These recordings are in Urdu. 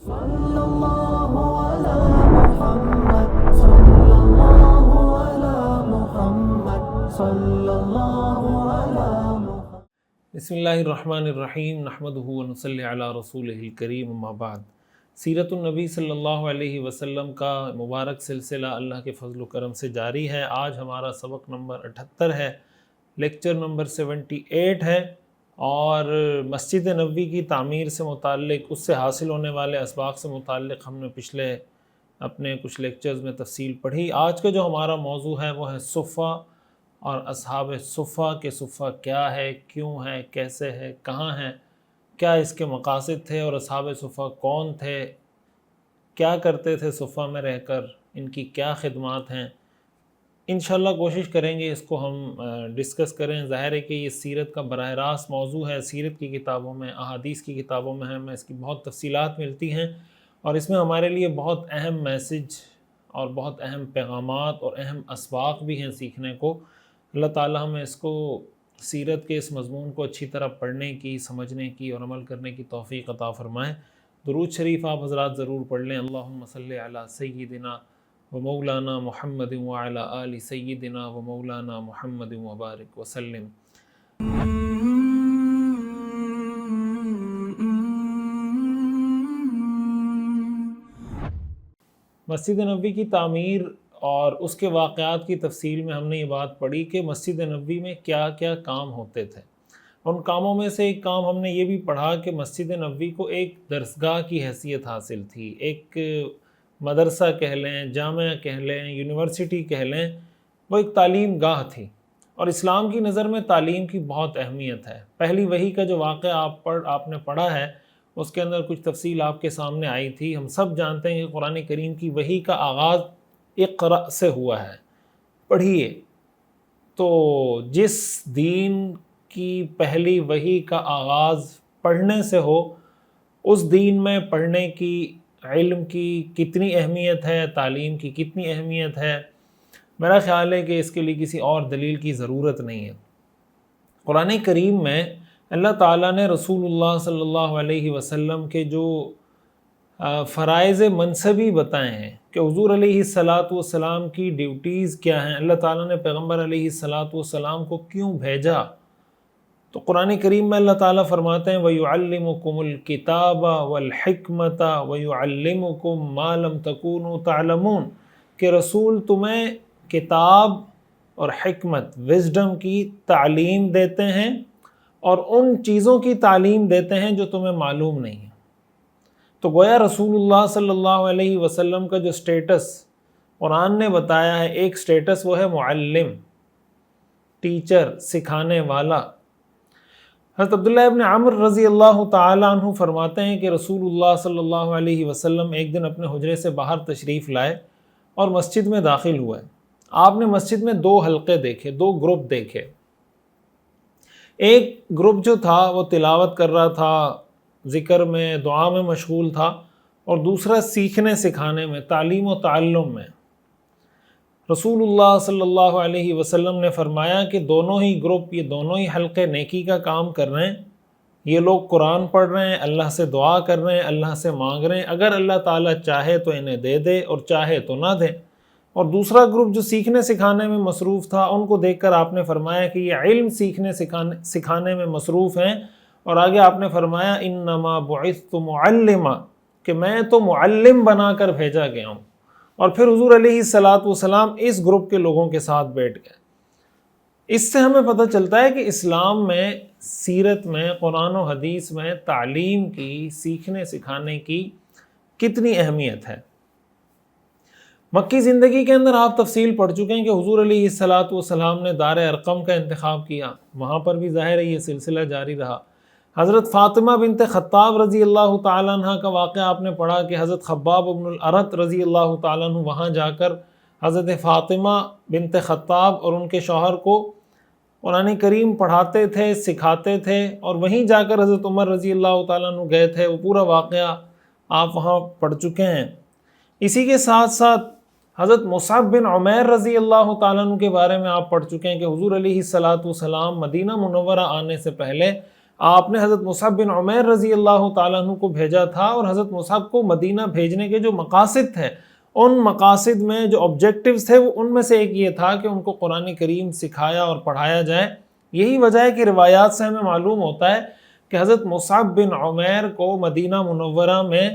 صلی اللہ علی محمد صلی اللہ علی محمد صلی اللہ علی محمد۔ بسم اللہ الرحمن الرحیم، نحمدہ ونصلی علی رسولہ الکریم، اما بعد۔ سیرت النبی صلی اللہ علیہ وسلم کا مبارک سلسلہ اللہ کے فضل و کرم سے جاری ہے۔ آج ہمارا سبق نمبر 78 ہے، لیکچر نمبر 78 ہے، اور مسجد نبوی کی تعمیر سے متعلق، اس سے حاصل ہونے والے اسباق سے متعلق ہم نے پچھلے اپنے کچھ لیکچرز میں تفصیل پڑھی۔ آج کا جو ہمارا موضوع ہے وہ ہے صفہ اور اصحاب صفہ کے صفہ کیا ہے، کیوں ہے، کیسے ہے، کہاں ہے، کیا اس کے مقاصد تھے، اور اصحاب صفہ کون تھے، کیا کرتے تھے صفہ میں رہ کر، ان کی کیا خدمات ہیں۔ انشاءاللہ کوشش کریں گے اس کو ہم ڈسکس کریں۔ ظاہر ہے کہ یہ سیرت کا براہ راست موضوع ہے، سیرت کی کتابوں میں، احادیث کی کتابوں میں ہمیں اس کی بہت تفصیلات ملتی ہیں، اور اس میں ہمارے لیے بہت اہم میسج اور بہت اہم پیغامات اور اہم اسباق بھی ہیں سیکھنے کو۔ اللہ تعالی ہمیں اس کو، سیرت کے اس مضمون کو اچھی طرح پڑھنے کی، سمجھنے کی اور عمل کرنے کی توفیق عطا فرمائیں۔ درود شریف آپ حضرات ضرور پڑھ لیں۔ اللہم صلی علی سیدنا و مولانا محمد وعلی آل سیدنا و مولانا محمد وبارک وسلم۔ مسجد نبوی کی تعمیر اور اس کے واقعات کی تفصیل میں ہم نے یہ بات پڑھی کہ مسجد نبوی میں کیا کیا کام ہوتے تھے۔ ان کاموں میں سے ایک کام ہم نے یہ بھی پڑھا کہ مسجد نبوی کو ایک درسگاہ کی حیثیت حاصل تھی، ایک مدرسہ کہہ لیں، جامعہ کہہ لیں، یونیورسٹی کہہ لیں، وہ ایک تعلیم گاہ تھی، اور اسلام کی نظر میں تعلیم کی بہت اہمیت ہے۔ پہلی وحی کا جو واقعہ آپ نے پڑھا ہے، اس کے اندر کچھ تفصیل آپ کے سامنے آئی تھی۔ ہم سب جانتے ہیں کہ قرآن کریم کی وحی کا آغاز اقرأ سے ہوا ہے، پڑھیے۔ تو جس دین کی پہلی وحی کا آغاز پڑھنے سے ہو، اس دین میں پڑھنے کی، علم کی کتنی اہمیت ہے، تعلیم کی کتنی اہمیت ہے، میرا خیال ہے کہ اس کے لیے کسی اور دلیل کی ضرورت نہیں ہے۔ قرآن کریم میں اللہ تعالیٰ نے رسول اللہ صلی اللہ علیہ وسلم کے جو فرائض منصبی بتائے ہیں کہ حضور علیہ السلام کی ڈیوٹیز کیا ہیں، اللہ تعالیٰ نے پیغمبر علیہ السلام کو کیوں بھیجا، تو قرآن کریم میں اللہ تعالیٰ فرماتے ہیں وَيُعَلِّمُكُمُ الْكِتَابَ وَالْحِكْمَةَ وَيُعَلِّمُكُم مَّا لَمْ تَكُونُوا تَعْلَمُونَ، کہ رسول تمہیں کتاب اور حکمت، وزڈم کی تعلیم دیتے ہیں، اور ان چیزوں کی تعلیم دیتے ہیں جو تمہیں معلوم نہیں ہے۔ تو گویا رسول اللہ صلی اللہ علیہ وسلم کا جو سٹیٹس قرآن نے بتایا ہے، ایک سٹیٹس وہ ہے معلم، ٹیچر، سکھانے والا۔ حضرت عبداللہ ابن عمر رضی اللہ تعالیٰ عنہ فرماتے ہیں کہ رسول اللہ صلی اللہ علیہ وسلم ایک دن اپنے حجرے سے باہر تشریف لائے اور مسجد میں داخل ہوئے۔ آپ نے مسجد میں دو حلقے دیکھے، دو گروپ دیکھے۔ ایک گروپ جو تھا وہ تلاوت کر رہا تھا، ذکر میں، دعا میں مشغول تھا، اور دوسرا سیکھنے سکھانے میں، تعلیم و تعلم میں۔ رسول اللہ صلی اللہ علیہ وسلم نے فرمایا کہ دونوں ہی گروپ، یہ دونوں ہی حلقے نیکی کا کام کر رہے ہیں۔ یہ لوگ قرآن پڑھ رہے ہیں، اللہ سے دعا کر رہے ہیں، اللہ سے مانگ رہے ہیں، اگر اللہ تعالیٰ چاہے تو انہیں دے دے اور چاہے تو نہ دے۔ اور دوسرا گروپ جو سیکھنے سکھانے میں مصروف تھا، ان کو دیکھ کر آپ نے فرمایا کہ یہ علم سیکھنے سکھانے میں مصروف ہیں، اور آگے آپ نے فرمایا انما بعثت معلما، کہ میں تو معلم بنا کر بھیجا گیا ہوں۔ اور پھر حضور علیہ السلام اس گروپ کے لوگوں کے ساتھ بیٹھ گئے۔ اس سے ہمیں پتہ چلتا ہے کہ اسلام میں، سیرت میں، قرآن و حدیث میں تعلیم کی، سیکھنے سکھانے کی کتنی اہمیت ہے۔ مکی زندگی کے اندر آپ تفصیل پڑھ چکے ہیں کہ حضور علیہ السلام نے دار ارقم کا انتخاب کیا، وہاں پر بھی ظاہر ہے یہ سلسلہ جاری رہا۔ حضرت فاطمہ بنت خطاب رضی اللہ تعالیٰ عنہ کا واقعہ آپ نے پڑھا کہ حضرت خباب بن الارت رضی اللہ تعالیٰ عنہ وہاں جا کر حضرت فاطمہ بنت خطاب اور ان کے شوہر کو قرآن کریم پڑھاتے تھے، سکھاتے تھے، اور وہیں جا کر حضرت عمر رضی اللہ تعالیٰ عنہ گئے تھے۔ وہ پورا واقعہ آپ وہاں پڑھ چکے ہیں۔ اسی کے ساتھ ساتھ حضرت مصعب بن عمیر رضی اللہ تعالیٰ عنہ کے بارے میں آپ پڑھ چکے ہیں کہ حضور علیہ السلام مدینہ منورہ آنے سے پہلے آپ نے حضرت مصعب بن عمیر رضی اللہ تعالیٰ عنہ کو بھیجا تھا، اور حضرت مصعب کو مدینہ بھیجنے کے جو مقاصد تھے، ان مقاصد میں جو آبجیکٹیوز تھے، وہ ان میں سے ایک یہ تھا کہ ان کو قرآن کریم سکھایا اور پڑھایا جائے۔ یہی وجہ ہے کہ روایات سے ہمیں معلوم ہوتا ہے کہ حضرت مصعب بن عمیر کو مدینہ منورہ میں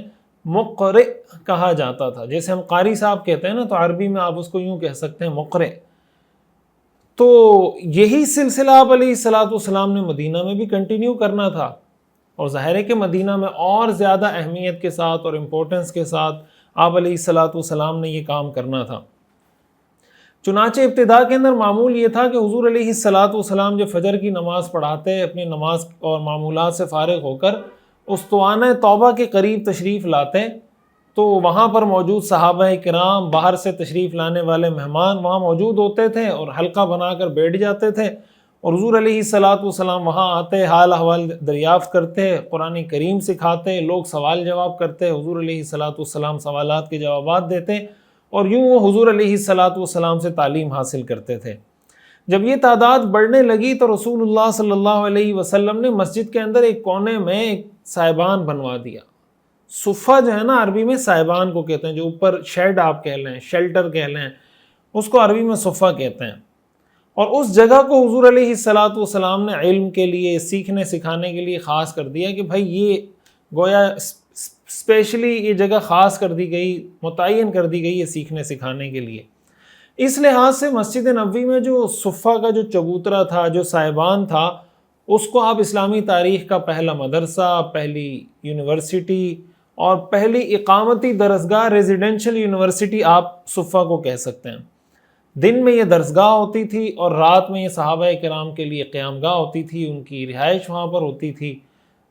مقرئ کہا جاتا تھا۔ جیسے ہم قاری صاحب کہتے ہیں نا، تو عربی میں آپ اس کو یوں کہہ سکتے ہیں، مقرئ۔ تو یہی سلسلہ آپ علیہ السلام نے مدینہ میں بھی کنٹینیو کرنا تھا، اور ظاہر ہے کہ مدینہ میں اور زیادہ اہمیت کے ساتھ اور امپورٹنس کے ساتھ آپ علیہ السلام نے یہ کام کرنا تھا۔ چنانچہ ابتدا کے اندر معمول یہ تھا کہ حضور علیہ السلام جب فجر کی نماز پڑھاتے، اپنی نماز اور معمولات سے فارغ ہو کر استوانہ توبہ کے قریب تشریف لاتے، تو وہاں پر موجود صحابہ کرام، باہر سے تشریف لانے والے مہمان وہاں موجود ہوتے تھے اور حلقہ بنا کر بیٹھ جاتے تھے، اور حضور علیہ السلام وہاں آتے، حال احوال دریافت کرتے، قرآن کریم سکھاتے، لوگ سوال جواب کرتے، حضور علیہ السلام سوالات کے جوابات دیتے، اور یوں وہ حضور علیہ السلام سے تعلیم حاصل کرتے تھے۔ جب یہ تعداد بڑھنے لگی تو رسول اللہ صلی اللہ علیہ وسلم نے مسجد کے اندر ایک کونے میں ایک سائبان بنوا دیا۔ صفہ جو ہے نا، عربی میں سائبان کو کہتے ہیں، جو اوپر شیڈ آپ کہہ لیں، شیلٹر کہہ لیں، اس کو عربی میں صفہ کہتے ہیں۔ اور اس جگہ کو حضور علیہ السلام نے علم کے لیے، سیکھنے سکھانے کے لیے خاص کر دیا کہ بھائی یہ گویا اسپیشلی یہ جگہ خاص کر دی گئی، متعین کر دی گئی ہے سیکھنے سکھانے کے لیے۔ اس لحاظ سے مسجد نبوی میں جو صفہ کا جو چبوترا تھا، جو سائبان تھا، اس کو آپ اسلامی تاریخ کا پہلا مدرسہ، پہلی یونیورسٹی اور پہلی اقامتی درسگاہ، ریزیڈینشل یونیورسٹی آپ صفہ کو کہہ سکتے ہیں۔ دن میں یہ درسگاہ ہوتی تھی، اور رات میں یہ صحابہ کرام کے لیے قیام گاہ ہوتی تھی، ان کی رہائش وہاں پر ہوتی تھی۔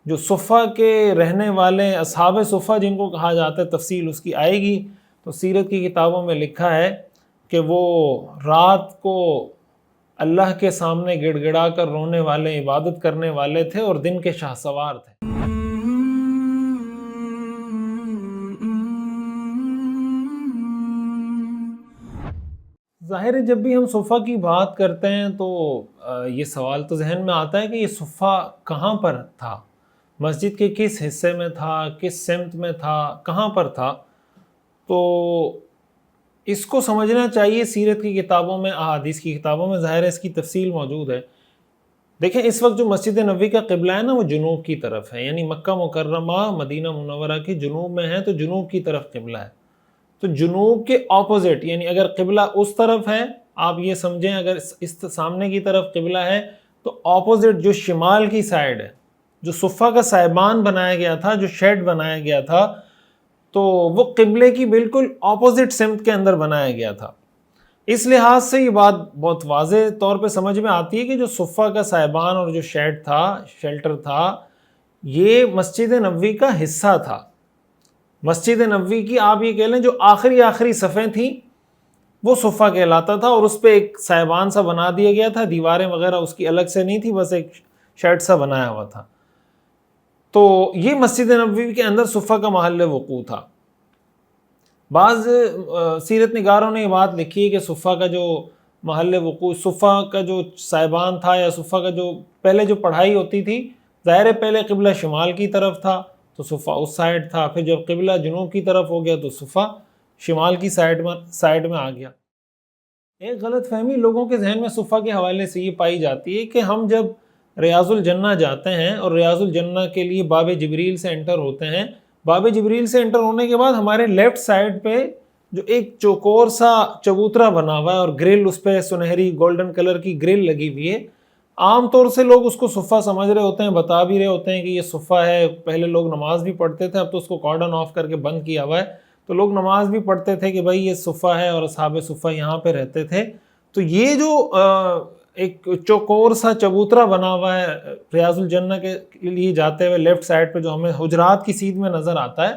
جو صفہ کے رہنے والے اصحاب صفہ جن کو کہا جاتا ہے، تفصیل اس کی آئے گی، تو سیرت کی کتابوں میں لکھا ہے کہ وہ رات کو اللہ کے سامنے گڑ گڑا کر رونے والے، عبادت کرنے والے تھے، اور دن کے شاہ سوار تھے۔ ظاہر ہے جب بھی ہم صفہ کی بات کرتے ہیں تو یہ سوال تو ذہن میں آتا ہے کہ یہ صفہ کہاں پر تھا، مسجد کے کس حصے میں تھا، کس سمت میں تھا، کہاں پر تھا؟ تو اس کو سمجھنا چاہیے سیرت کی کتابوں میں، احادیث کی کتابوں میں ظاہر ہے اس کی تفصیل موجود ہے۔ دیکھیں اس وقت جو مسجد نبوی کا قبلہ ہے نا، وہ جنوب کی طرف ہے، یعنی مکہ مکرمہ مدینہ منورہ کی جنوب میں ہے، تو جنوب کی طرف قبلہ ہے۔ تو جنوب کے اپوزٹ، یعنی اگر قبلہ اس طرف ہے، آپ یہ سمجھیں اگر اس سامنے کی طرف قبلہ ہے، تو اپوزٹ جو شمال کی سائیڈ ہے، جو صفہ کا سائبان بنایا گیا تھا، جو شیڈ بنایا گیا تھا، تو وہ قبلے کی بالکل اپوزٹ سمت کے اندر بنایا گیا تھا۔ اس لحاظ سے یہ بات بہت واضح طور پہ سمجھ میں آتی ہے کہ جو صفہ کا سائبان اور جو شیڈ تھا، شیلٹر تھا، یہ مسجد نبوی کا حصہ تھا۔ مسجد نبوی کی آپ یہ کہہ لیں جو آخری صفیں تھیں، وہ صفہ کہلاتا تھا، اور اس پہ ایک سائبان سا بنا دیا گیا تھا، دیواریں وغیرہ اس کی الگ سے نہیں تھی، بس ایک شیڈ سا بنایا ہوا تھا۔ تو یہ مسجد نبوی کے اندر صفہ کا محل وقوع تھا۔ بعض سیرت نگاروں نے یہ بات لکھی ہے کہ صفہ کا جو محل وقوع، صفہ کا جو سائبان تھا، یا صفہ کا جو پہلے جو پڑھائی ہوتی تھی، ظاہر ہے پہلے قبلہ شمال کی طرف تھا تو صفہ اس سائڈ تھا، پھر جب قبلہ جنوب کی طرف ہو گیا تو صفہ شمال کی سائڈ میں آ گیا۔ ایک غلط فہمی لوگوں کے ذہن میں صفہ کے حوالے سے یہ پائی جاتی ہے کہ ہم جب ریاض الجنہ جاتے ہیں اور ریاض الجنہ کے لیے باب جبریل سے انٹر ہوتے ہیں، باب جبریل سے انٹر ہونے کے بعد ہمارے لیفٹ سائڈ پہ جو ایک چوکور سا چبوترا بنا ہوا ہے اور گرل اس پہ سنہری گولڈن کلر کی گرل لگی ہوئی ہے، عام طور سے لوگ اس کو صفہ سمجھ رہے ہوتے ہیں، بتا بھی رہے ہوتے ہیں کہ یہ صفہ ہے۔ پہلے لوگ نماز بھی پڑھتے تھے، اب تو اس کو کارڈن آف کر کے بند کیا ہوا ہے، تو لوگ نماز بھی پڑھتے تھے کہ بھائی یہ صفہ ہے اور اصحاب صفہ یہاں پہ رہتے تھے۔ تو یہ جو ایک چوکور سا چبوترا بنا ہوا ہے ریاض الجنہ کے لیے جاتے ہوئے لیفٹ سائڈ پہ، جو ہمیں حجرات کی سیدھ میں نظر آتا ہے،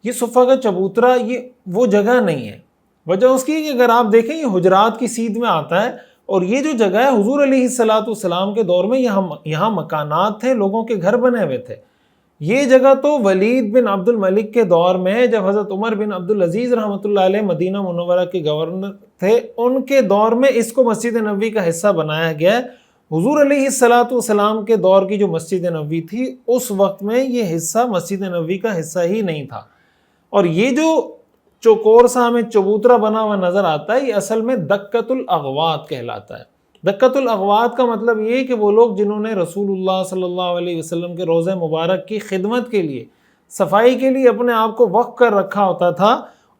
یہ صفہ کا چبوترا یہ وہ جگہ نہیں ہے۔ وجہ اس کی کہ اگر آپ دیکھیں یہ حجرات کی سیدھ میں آتا ہے، اور یہ جو جگہ ہے حضور علیہ السلام کے دور میں یہاں مکانات تھے، لوگوں کے گھر بنے ہوئے تھے۔ یہ جگہ تو ولید بن عبد الملک کے دور میں، جب حضرت عمر بن عبدالعزیز رحمۃ اللہ علیہ مدینہ منورہ کے گورنر تھے، ان کے دور میں اس کو مسجد نبوی کا حصہ بنایا گیا ہے، حضور علیہ الصلاۃ والسلام کے دور کی جو مسجد نبوی تھی اس وقت میں یہ حصہ مسجد نبوی کا حصہ ہی نہیں تھا، اور یہ جو چوکور سا ہمیں چبوترا بنا ہوا نظر آتا ہے یہ اصل میں دکۃ الاغوات کہلاتا ہے۔ دکۃ الاغوات کا مطلب یہ کہ وہ لوگ جنہوں نے رسول اللہ صلی اللہ علیہ وسلم کے روضہ مبارک کی خدمت کے لیے، صفائی کے لیے اپنے آپ کو وقف کر رکھا ہوتا تھا،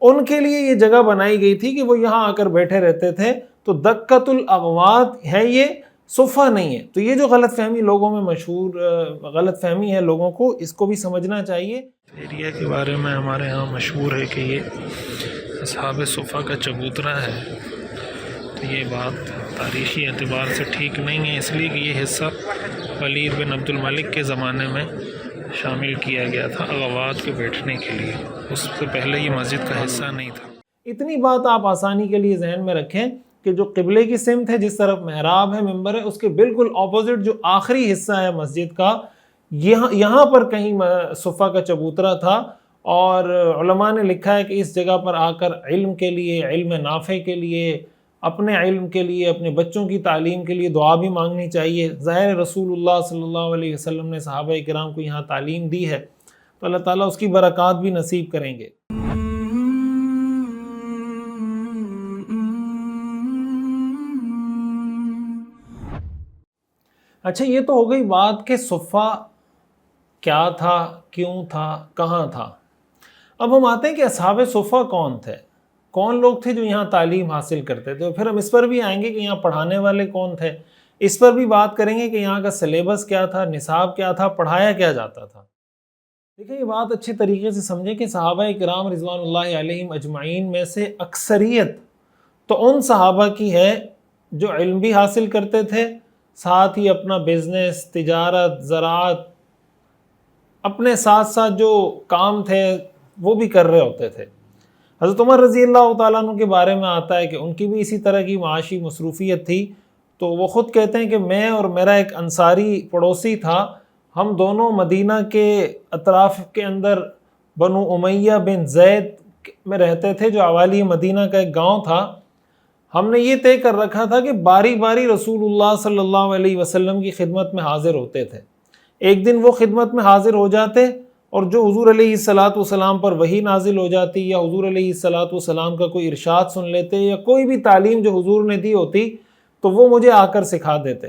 ان کے لیے یہ جگہ بنائی گئی تھی کہ وہ یہاں آ کر بیٹھے رہتے تھے۔ تو دکۃ الاغوات ہے، یہ صفہ نہیں ہے۔ تو یہ جو غلط فہمی لوگوں میں مشہور غلط فہمی ہے لوگوں کو، اس کو بھی سمجھنا چاہیے۔ ایریا کے بارے میں ہمارے ہاں مشہور ہے کہ یہ اصحاب صفہ کا چبوترا ہے، تو یہ بات تاریخی اعتبار سے ٹھیک نہیں ہے، اس لیے کہ یہ حصہ ولید بن عبد الملک کے زمانے میں شامل کیا گیا تھا اغوات کے بیٹھنے کے لیے، اس سے پہلے یہ مسجد کا حصہ نہیں تھا۔ اتنی بات آپ آسانی کے لیے ذہن میں رکھیں کہ جو قبلے کی سمت ہے، جس طرف محراب ہے، ممبر ہے، اس کے بالکل اپوزٹ جو آخری حصہ ہے مسجد کا، یہاں پر کہیں صفہ کا چبوترا تھا، اور علماء نے لکھا ہے کہ اس جگہ پر آ کر علم کے لیے، علم نافع کے لیے، اپنے علم کے لیے، اپنے بچوں کی تعلیم کے لیے دعا بھی مانگنی چاہیے۔ ظاہر رسول اللہ صلی اللہ علیہ وسلم نے صحابہ کرام کو یہاں تعلیم دی ہے، تو اللہ تعالیٰ اس کی برکات بھی نصیب کریں گے۔ اچھا، یہ تو ہو گئی بات کہ صفہ کیا تھا، کیوں تھا، کہاں تھا۔ اب ہم آتے ہیں کہ اصحاب صفہ کون تھے، کون لوگ تھے جو یہاں تعلیم حاصل کرتے تھے، اور پھر ہم اس پر بھی آئیں گے کہ یہاں پڑھانے والے کون تھے، اس پر بھی بات کریں گے کہ یہاں کا سلیبس کیا تھا، نصاب کیا تھا، پڑھایا کیا جاتا تھا۔ دیکھیں، یہ بات اچھے طریقے سے سمجھیں کہ صحابہ کرام رضوان اللہ علیہم اجمعین میں سے اکثریت تو ان صحابہ کی ہے جو علم بھی حاصل کرتے تھے، ساتھ ہی اپنا بزنس، تجارت، زراعت، اپنے ساتھ ساتھ جو کام تھے وہ بھی کر رہے ہوتے تھے۔ حضرت عمر رضی اللہ تعالیٰ عنہ کے بارے میں آتا ہے کہ ان کی بھی اسی طرح کی معاشی مصروفیت تھی، تو وہ خود کہتے ہیں کہ میں اور میرا ایک انصاری پڑوسی تھا، ہم دونوں مدینہ کے اطراف کے اندر بنو امیہ بن زید میں رہتے تھے، جو اوالی مدینہ کا ایک گاؤں تھا۔ ہم نے یہ طے کر رکھا تھا کہ باری باری رسول اللہ صلی اللہ علیہ وسلم کی خدمت میں حاضر ہوتے تھے۔ ایک دن وہ خدمت میں حاضر ہو جاتے، اور جو حضور علیہ الصلاۃ والسلام پر وحی نازل ہو جاتی، یا حضور علیہ الصلاۃ والسلام کا کوئی ارشاد سن لیتے، یا کوئی بھی تعلیم جو حضور نے دی ہوتی تو وہ مجھے آ کر سکھا دیتے۔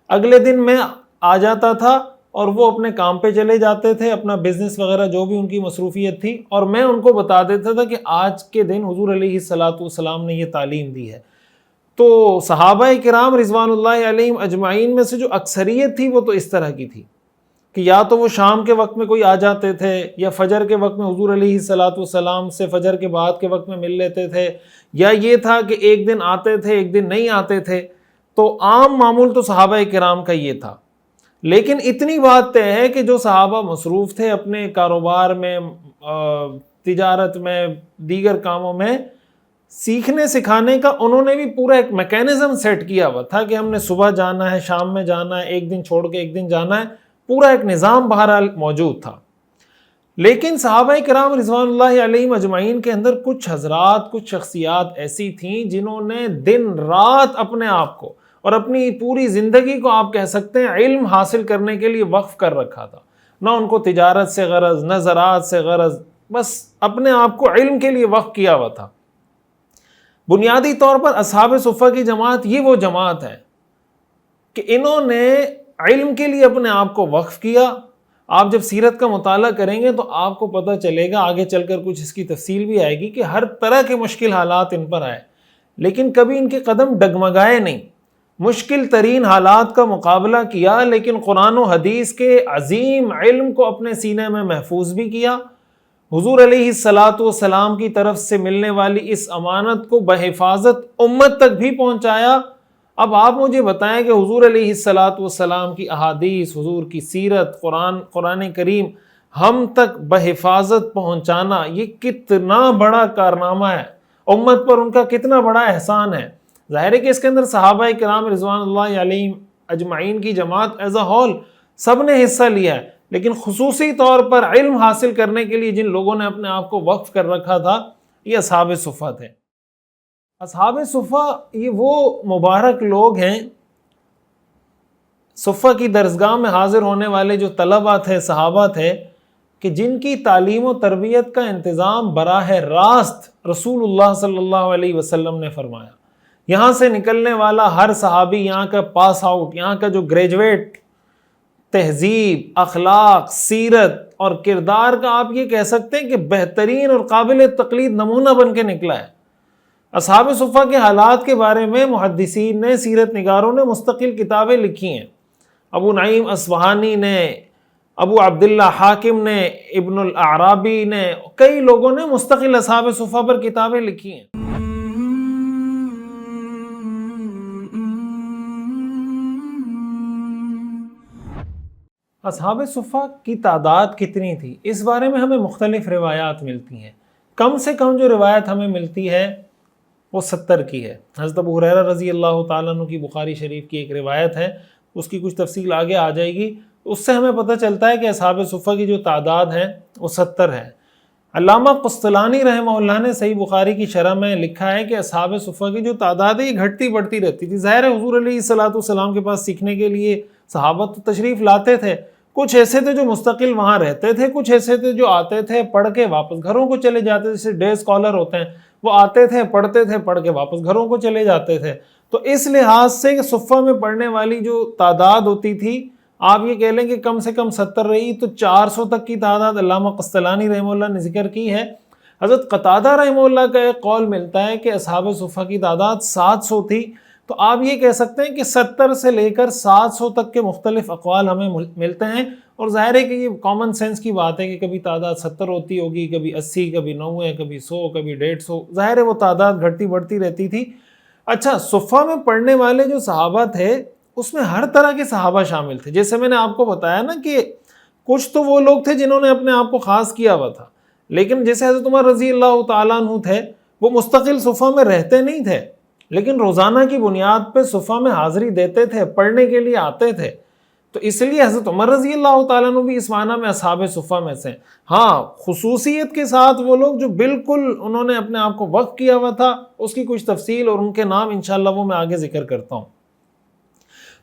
اگلے دن میں آ جاتا تھا اور وہ اپنے کام پہ چلے جاتے تھے، اپنا بزنس وغیرہ جو بھی ان کی مصروفیت تھی، اور میں ان کو بتا دیتا تھا کہ آج کے دن حضور علیہ الصلاۃ والسلام نے یہ تعلیم دی ہے۔ تو صحابہ کرام رضوان اللہ علیہم اجمعین میں سے جو اکثریت تھی وہ تو اس طرح کی تھی کہ یا تو وہ شام کے وقت میں کوئی آ جاتے تھے، یا فجر کے وقت میں حضور علیہ الصلاۃ والسلام سے فجر کے بعد کے وقت میں مل لیتے تھے، یا یہ تھا کہ ایک دن آتے تھے ایک دن نہیں آتے تھے۔ تو عام معمول تو صحابہ کرام کا یہ تھا۔ لیکن اتنی بات طے ہے کہ جو صحابہ مصروف تھے اپنے کاروبار میں، تجارت میں، دیگر کاموں میں، سیکھنے سکھانے کا انہوں نے بھی پورا ایک میکینزم سیٹ کیا ہوا تھا کہ ہم نے صبح جانا ہے، شام میں جانا ہے، ایک دن چھوڑ کے ایک دن جانا ہے، پورا ایک نظام بہرحال موجود تھا۔ لیکن صحابہ کرام رضوان اللہ علیہم اجمعین کے اندر کچھ حضرات، کچھ شخصیات ایسی تھیں جنہوں نے دن رات اپنے آپ کو اور اپنی پوری زندگی کو آپ کہہ سکتے ہیں علم حاصل کرنے کے لیے وقف کر رکھا تھا۔ نہ ان کو تجارت سے غرض، نہ زراعت سے غرض، بس اپنے آپ کو علم کے لیے وقف کیا ہوا تھا۔ بنیادی طور پر اصحاب صفہ کی جماعت یہ وہ جماعت ہے کہ انہوں نے علم کے لیے اپنے آپ کو وقف کیا۔ آپ جب سیرت کا مطالعہ کریں گے تو آپ کو پتہ چلے گا، آگے چل کر کچھ اس کی تفصیل بھی آئے گی، کہ ہر طرح کے مشکل حالات ان پر آئے، لیکن کبھی ان کے قدم ڈگمگائے نہیں۔ مشکل ترین حالات کا مقابلہ کیا، لیکن قرآن و حدیث کے عظیم علم کو اپنے سینے میں محفوظ بھی کیا۔ حضور علیہ الصلاۃ والسلام کی طرف سے ملنے والی اس امانت کو بحفاظت امت تک بھی پہنچایا۔ اب آپ مجھے بتائیں کہ حضور علیہ الصلاۃ والسلام کی احادیث، حضور کی سیرت، قرآن کریم ہم تک بحفاظت پہنچانا یہ کتنا بڑا کارنامہ ہے، امت پر ان کا کتنا بڑا احسان ہے۔ ظاہر ہے کہ اس کے اندر صحابہ کرام رضوان اللہ علیہم اجمعین کی جماعت ایز اے ہول سب نے حصہ لیا ہے، لیکن خصوصی طور پر علم حاصل کرنے کے لیے جن لوگوں نے اپنے آپ کو وقف کر رکھا تھا یہ اصحاب صفہ تھے۔ اصحاب صفہ یہ وہ مبارک لوگ ہیں صفہ کی درسگاہ میں حاضر ہونے والے جو طلبہ تھے، صحابہ تھے، کہ جن کی تعلیم و تربیت کا انتظام براہ راست رسول اللہ صلی اللہ علیہ وسلم نے فرمایا. یہاں سے نکلنے والا ہر صحابی، یہاں کا پاس آؤٹ، یہاں کا جو گریجویٹ تہذیب، اخلاق، سیرت اور کردار کا آپ یہ کہہ سکتے ہیں کہ بہترین اور قابل تقلید نمونہ بن کے نکلا ہے. اصحاب صفہ کے حالات کے بارے میں محدثین نے، سیرت نگاروں نے مستقل کتابیں لکھی ہیں. ابو نعیم اصفہانی نے، ابو عبداللہ حاکم نے، ابن الاعرابی نے، کئی لوگوں نے مستقل اصحاب صفہ پر کتابیں لکھی ہیں. اصحاب صفہ کی تعداد کتنی تھی، اس بارے میں ہمیں مختلف روایات ملتی ہیں. کم سے کم جو روایت ہمیں ملتی ہے وہ 70 کی ہے. حضرت ابو ہریرہ رضی اللہ تعالیٰ عنہ کی بخاری شریف کی ایک روایت ہے، اس کی کچھ تفصیل آگے آ جائے گی. اس سے ہمیں پتہ چلتا ہے کہ اصحاب صفہ کی جو تعداد ہے وہ 70 ہے. علامہ قسطلانی رحمہ اللہ نے صحیح بخاری کی شرح میں لکھا ہے کہ اصحاب صفہ کی جو تعداد ہے یہ گھٹتی بڑھتی رہتی تھی. ظاہر ہے حضور علیہ السلام کے پاس سیکھنے کے لیے صحابہ تو تشریف لاتے تھے. کچھ ایسے تھے جو مستقل وہاں رہتے تھے، کچھ ایسے تھے جو آتے تھے پڑھ کے واپس گھروں کو چلے جاتے تھے. جیسے ڈے اسکالر ہوتے ہیں، وہ آتے تھے پڑھتے تھے، پڑھ کے واپس گھروں کو چلے جاتے تھے. تو اس لحاظ سے کہ صفہ میں پڑھنے والی جو تعداد ہوتی تھی، آپ یہ کہہ لیں کہ کم سے کم 70 رہی، تو 400 تک کی تعداد علامہ قسطلانی رحمہ اللہ نے ذکر کی ہے. حضرت قتادہ رحمہ اللہ کا ایک قول ملتا ہے کہ اصحاب صفہ کی تعداد 700 تھی. تو آپ یہ کہہ سکتے ہیں کہ 70 سے لے کر 700 تک کے مختلف اقوال ہمیں ملتے ہیں. اور ظاہر ہے کہ یہ کامن سینس کی بات ہے کہ کبھی تعداد 70 ہوتی ہوگی، کبھی 80، کبھی 90، کبھی 100، کبھی 150. ظاہر ہے وہ تعداد گھٹتی بڑھتی رہتی تھی. اچھا، صفہ میں پڑھنے والے جو صحابہ تھے اس میں ہر طرح کے صحابہ شامل تھے. جیسے میں نے آپ کو بتایا نا کہ کچھ تو وہ لوگ تھے جنہوں نے اپنے آپ کو خاص کیا ہوا تھا، لیکن جیسے حضرت عمر رضی اللہ تعالیٰ عنہ تھے، وہ مستقل صفہ میں رہتے نہیں تھے، لیکن روزانہ کی بنیاد پہ صفہ میں حاضری دیتے تھے، پڑھنے کے لیے آتے تھے. تو اس لیے حضرت عمر رضی اللہ تعالیٰ عنہ بھی اس معنی میں اصحاب صفہ میں سے. ہاں، خصوصیت کے ساتھ وہ لوگ جو بالکل انہوں نے اپنے آپ کو وقف کیا ہوا تھا، اس کی کچھ تفصیل اور ان کے نام انشاءاللہ وہ میں آگے ذکر کرتا ہوں.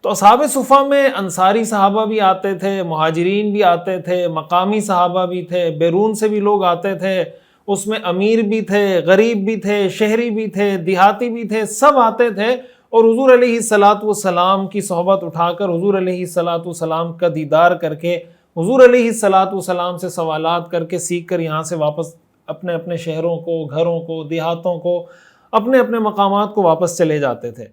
تو اصحاب صفہ میں انصاری صحابہ بھی آتے تھے، مہاجرین بھی آتے تھے، مقامی صحابہ بھی تھے، بیرون سے بھی لوگ آتے تھے. اس میں امیر بھی تھے، غریب بھی تھے، شہری بھی تھے، دیہاتی بھی تھے، سب آتے تھے. اور حضور علیہ السلام کی صحبت اٹھا کر، حضور علیہ السلام کا دیدار کر کے، حضور علیہ السلام سے سوالات کر کے سیکھ کر یہاں سے واپس اپنے اپنے شہروں کو، گھروں کو، دیہاتوں کو، اپنے اپنے مقامات کو واپس چلے جاتے تھے.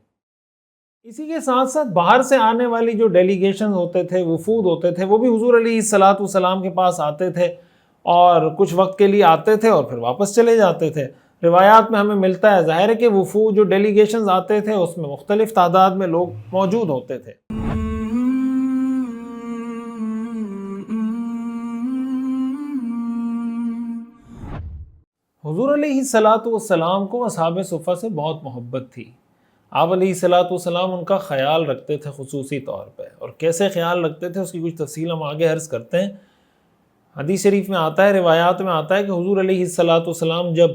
اسی کے ساتھ ساتھ باہر سے آنے والی جو ڈیلیگیشن ہوتے تھے، وفود ہوتے تھے، وہ بھی حضور علیہ السلام کے پاس آتے تھے اور کچھ وقت کے لیے آتے تھے اور پھر واپس چلے جاتے تھے. روایات میں ہمیں ملتا ہے، ظاہر ہے کہ وفود جو ڈیلیگیشنز آتے تھے اس میں مختلف تعداد میں لوگ موجود ہوتے تھے. حضور علیہ السلام کو اصحاب صفہ سے بہت محبت تھی. آپ علیہ السلام ان کا خیال رکھتے تھے خصوصی طور پہ. اور کیسے خیال رکھتے تھے اس کی کچھ تفصیل ہم آگے عرض کرتے ہیں. حدیث شریف میں آتا ہے، روایات میں آتا ہے کہ حضور علیہ السلام جب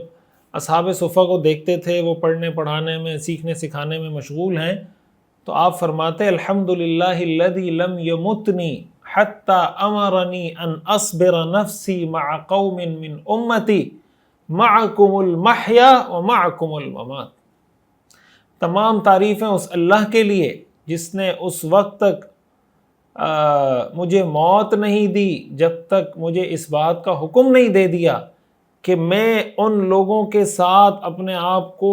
اصحاب صفہ کو دیکھتے تھے وہ پڑھنے پڑھانے میں، سیکھنے سکھانے میں مشغول ہیں، تو آپ فرماتے الحمدللہ الذی لم یمتنی حتی امرنی ان اصبر نفسی مع قوم من امتی معکم المحیا ومعکم الممات. تمام تعریفیں اس اللہ کے لیے جس نے اس وقت تک مجھے موت نہیں دی جب تک مجھے اس بات کا حکم نہیں دے دیا کہ میں ان لوگوں کے ساتھ اپنے آپ کو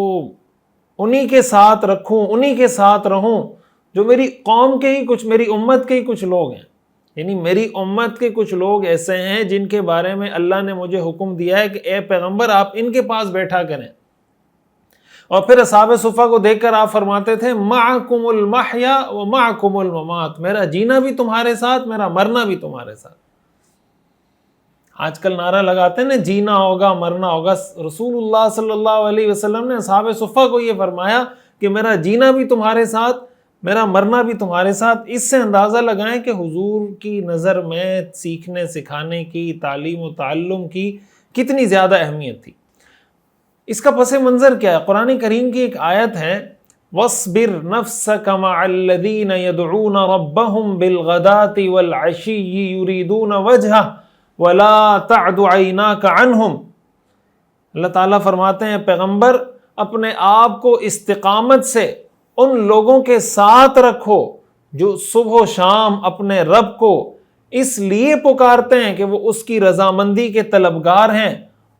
انہی کے ساتھ رکھوں، انہی کے ساتھ رہوں جو میری قوم کے ہی کچھ، میری امت کے ہی کچھ لوگ ہیں. یعنی میری امت کے کچھ لوگ ایسے ہیں جن کے بارے میں اللہ نے مجھے حکم دیا ہے کہ اے پیغمبر آپ ان کے پاس بیٹھا کریں. اور پھر اصحاب صفہ کو دیکھ کر آپ فرماتے تھے معکم المحیا ومعکم الممات، میرا جینا بھی تمہارے ساتھ، میرا مرنا بھی تمہارے ساتھ. آج کل نعرہ لگاتے ہیں نا جینا ہوگا مرنا ہوگا. رسول اللہ صلی اللہ علیہ وسلم نے اصحاب صفہ کو یہ فرمایا کہ میرا جینا بھی تمہارے ساتھ، میرا مرنا بھی تمہارے ساتھ. اس سے اندازہ لگائیں کہ حضور کی نظر میں سیکھنے سکھانے کی، تعلیم و تعلم کی کتنی زیادہ اہمیت تھی. اس کا پس منظر کیا ہے؟ قرآن کریم کی ایک آیت ہے وَاصْبِرْ نَفْسَكَ مَعَ الَّذِينَ يَدْعُونَ رَبَّهُمْ بِالْغَدَاةِ وَالْعَشِيِّ يُرِيدُونَ وَجْهَهُ وَلَا تَعْدُ عَيْنَاكَ عَنْهُمْ۔ اللہ تعالیٰ فرماتے ہیں پیغمبر اپنے آپ کو استقامت سے ان لوگوں کے ساتھ رکھو جو صبح و شام اپنے رب کو اس لیے پکارتے ہیں کہ وہ اس کی رضامندی کے طلبگار ہیں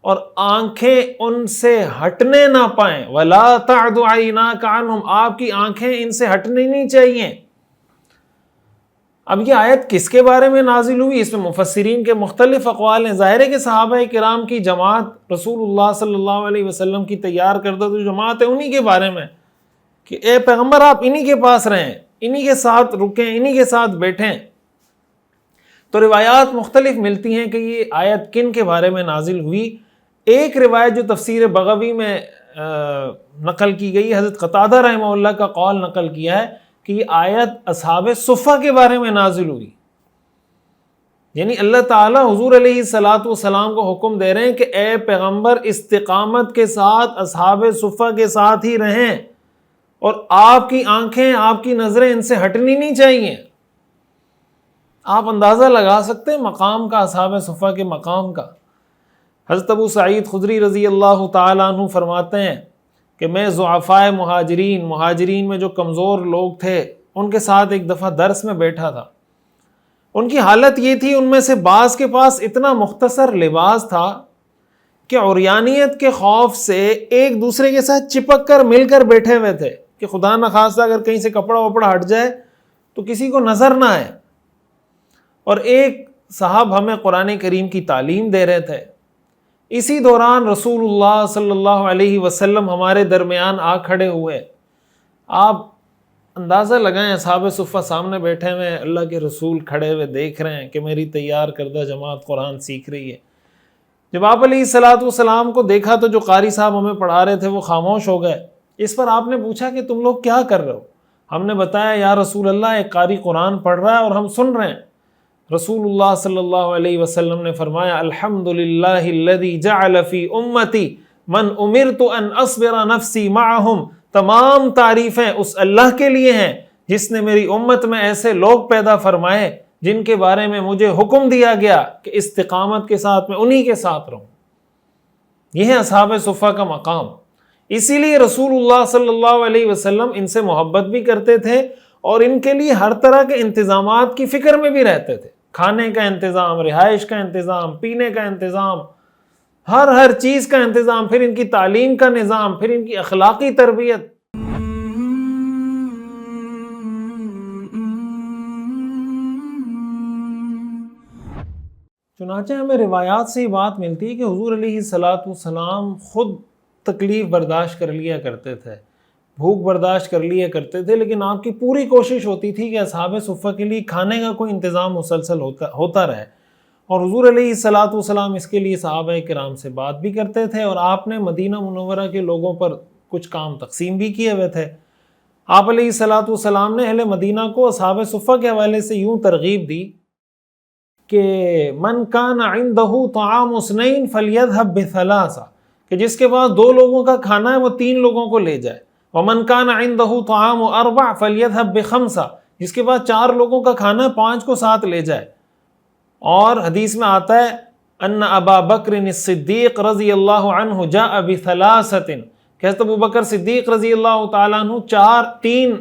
اور آنکھیں ان سے ہٹنے نہ پائیں۔ وَلَا تَعْدُ عَيْنَاكَ عَنْهُمْ، آپ کی آنکھیں ان سے ہٹنی نہیں چاہیے۔ اب یہ آیت کس کے بارے میں نازل ہوئی؟ اس میں مفسرین کے مختلف اقوال ہیں۔ ظاہر ہے کہ صحابہ کرام کی جماعت رسول اللہ صلی اللہ علیہ وسلم کی تیار کردہ جو جماعت ہے انہی کے بارے میں، کہ اے پیغمبر آپ انہی کے پاس رہیں، انہی کے ساتھ رکیں، انہی کے ساتھ بیٹھیں۔ تو روایات مختلف ملتی ہیں کہ یہ آیت کن کے بارے میں نازل ہوئی۔ ایک روایت جو تفسیر بغوی میں نقل کی گئی، حضرت قتادہ رحمہ اللہ کا قول نقل کیا ہے کہ یہ آیت اصحاب صفہ کے بارے میں نازل ہوئی، یعنی اللہ تعالیٰ حضور علیہ السلام کو حکم دے رہے ہیں کہ اے پیغمبر استقامت کے ساتھ اصحاب صفہ کے ساتھ ہی رہیں اور آپ کی آنکھیں، آپ کی نظریں ان سے ہٹنی نہیں چاہیے۔ آپ اندازہ لگا سکتے ہیں مقام کا، اصحاب صفہ کے مقام کا۔ حضرت ابو سعید خدری رضی اللہ تعالیٰ عنہ فرماتے ہیں کہ میں ضعفائے مہاجرین میں جو کمزور لوگ تھے ان کے ساتھ ایک دفعہ درس میں بیٹھا تھا۔ ان کی حالت یہ تھی، ان میں سے بعض کے پاس اتنا مختصر لباس تھا کہ عریانیت کے خوف سے ایک دوسرے کے ساتھ چپک کر مل کر بیٹھے ہوئے تھے کہ خدا نخواستہ اگر کہیں سے کپڑا وپڑا ہٹ جائے تو کسی کو نظر نہ آئے۔ اور ایک صاحب ہمیں قرآن کریم کی تعلیم دے رہے تھے۔ اسی دوران رسول اللہ صلی اللہ علیہ وسلم ہمارے درمیان آ کھڑے ہوئے۔ آپ اندازہ لگائیں، اصحاب صفہ سامنے بیٹھے ہوئے، اللہ کے رسول کھڑے ہوئے دیکھ رہے ہیں کہ میری تیار کردہ جماعت قرآن سیکھ رہی ہے۔ جب آپ علیہ السلام کو دیکھا تو جو قاری صاحب ہمیں پڑھا رہے تھے وہ خاموش ہو گئے۔ اس پر آپ نے پوچھا کہ تم لوگ کیا کر رہے ہو؟ ہم نے بتایا یا رسول اللہ ایک قاری قرآن پڑھ رہا ہے اور ہم سن رہے ہیں۔ رسول اللہ صلی اللہ علیہ وسلم نے فرمایا الحمدللہ الذی جعل فی امتی من امرت ان اصبر نفسی معہم، تمام تعریفیں اس اللہ کے لیے ہیں جس نے میری امت میں ایسے لوگ پیدا فرمائے جن کے بارے میں مجھے حکم دیا گیا کہ استقامت کے ساتھ میں انہی کے ساتھ رہوں۔ یہ ہے اصحاب صفہ کا مقام۔ اسی لیے رسول اللہ صلی اللہ علیہ وسلم ان سے محبت بھی کرتے تھے اور ان کے لیے ہر طرح کے انتظامات کی فکر میں بھی رہتے تھے، کھانے کا انتظام، رہائش کا انتظام، پینے کا انتظام، ہر چیز کا انتظام، پھر ان کی تعلیم کا نظام، پھر ان کی اخلاقی تربیت۔ چنانچہ ہمیں روایات سے یہ بات ملتی ہے کہ حضور علیہ السلام خود تکلیف برداشت کر لیا کرتے تھے، بھوک برداشت کر لیا کرتے تھے، لیکن آپ کی پوری کوشش ہوتی تھی کہ اصحاب صفہ کے لیے کھانے کا کوئی انتظام مسلسل ہوتا رہے۔ اور حضور علیہ السلام اس کے لیے صحابہ کرام سے بات بھی کرتے تھے، اور آپ نے مدینہ منورہ کے لوگوں پر کچھ کام تقسیم بھی کیے ہوئے تھے۔ آپ علیہ السلام نے اہل مدینہ کو اصحاب صفہ کے حوالے سے یوں ترغیب دی کہ من کان عندہ طعام اثنین فلیذهب بثلاثہ، کہ جس کے پاس 2 لوگوں کا کھانا ہے وہ 3 لوگوں کو لے جائے۔ ومن کان عندہ طعام 4 فلیذهب بخمسہ، جس کے پاس 4 لوگوں کا کھانا ہے 5 کو ساتھ لے جائے۔ اور حدیث میں آتا ہے ان ابا بکر الصدیق رضی اللہ عنہ جاء بثلاثۃ، کہ حضرت ابو بکر صدیق رضی اللہ تعالیٰ عنہ 3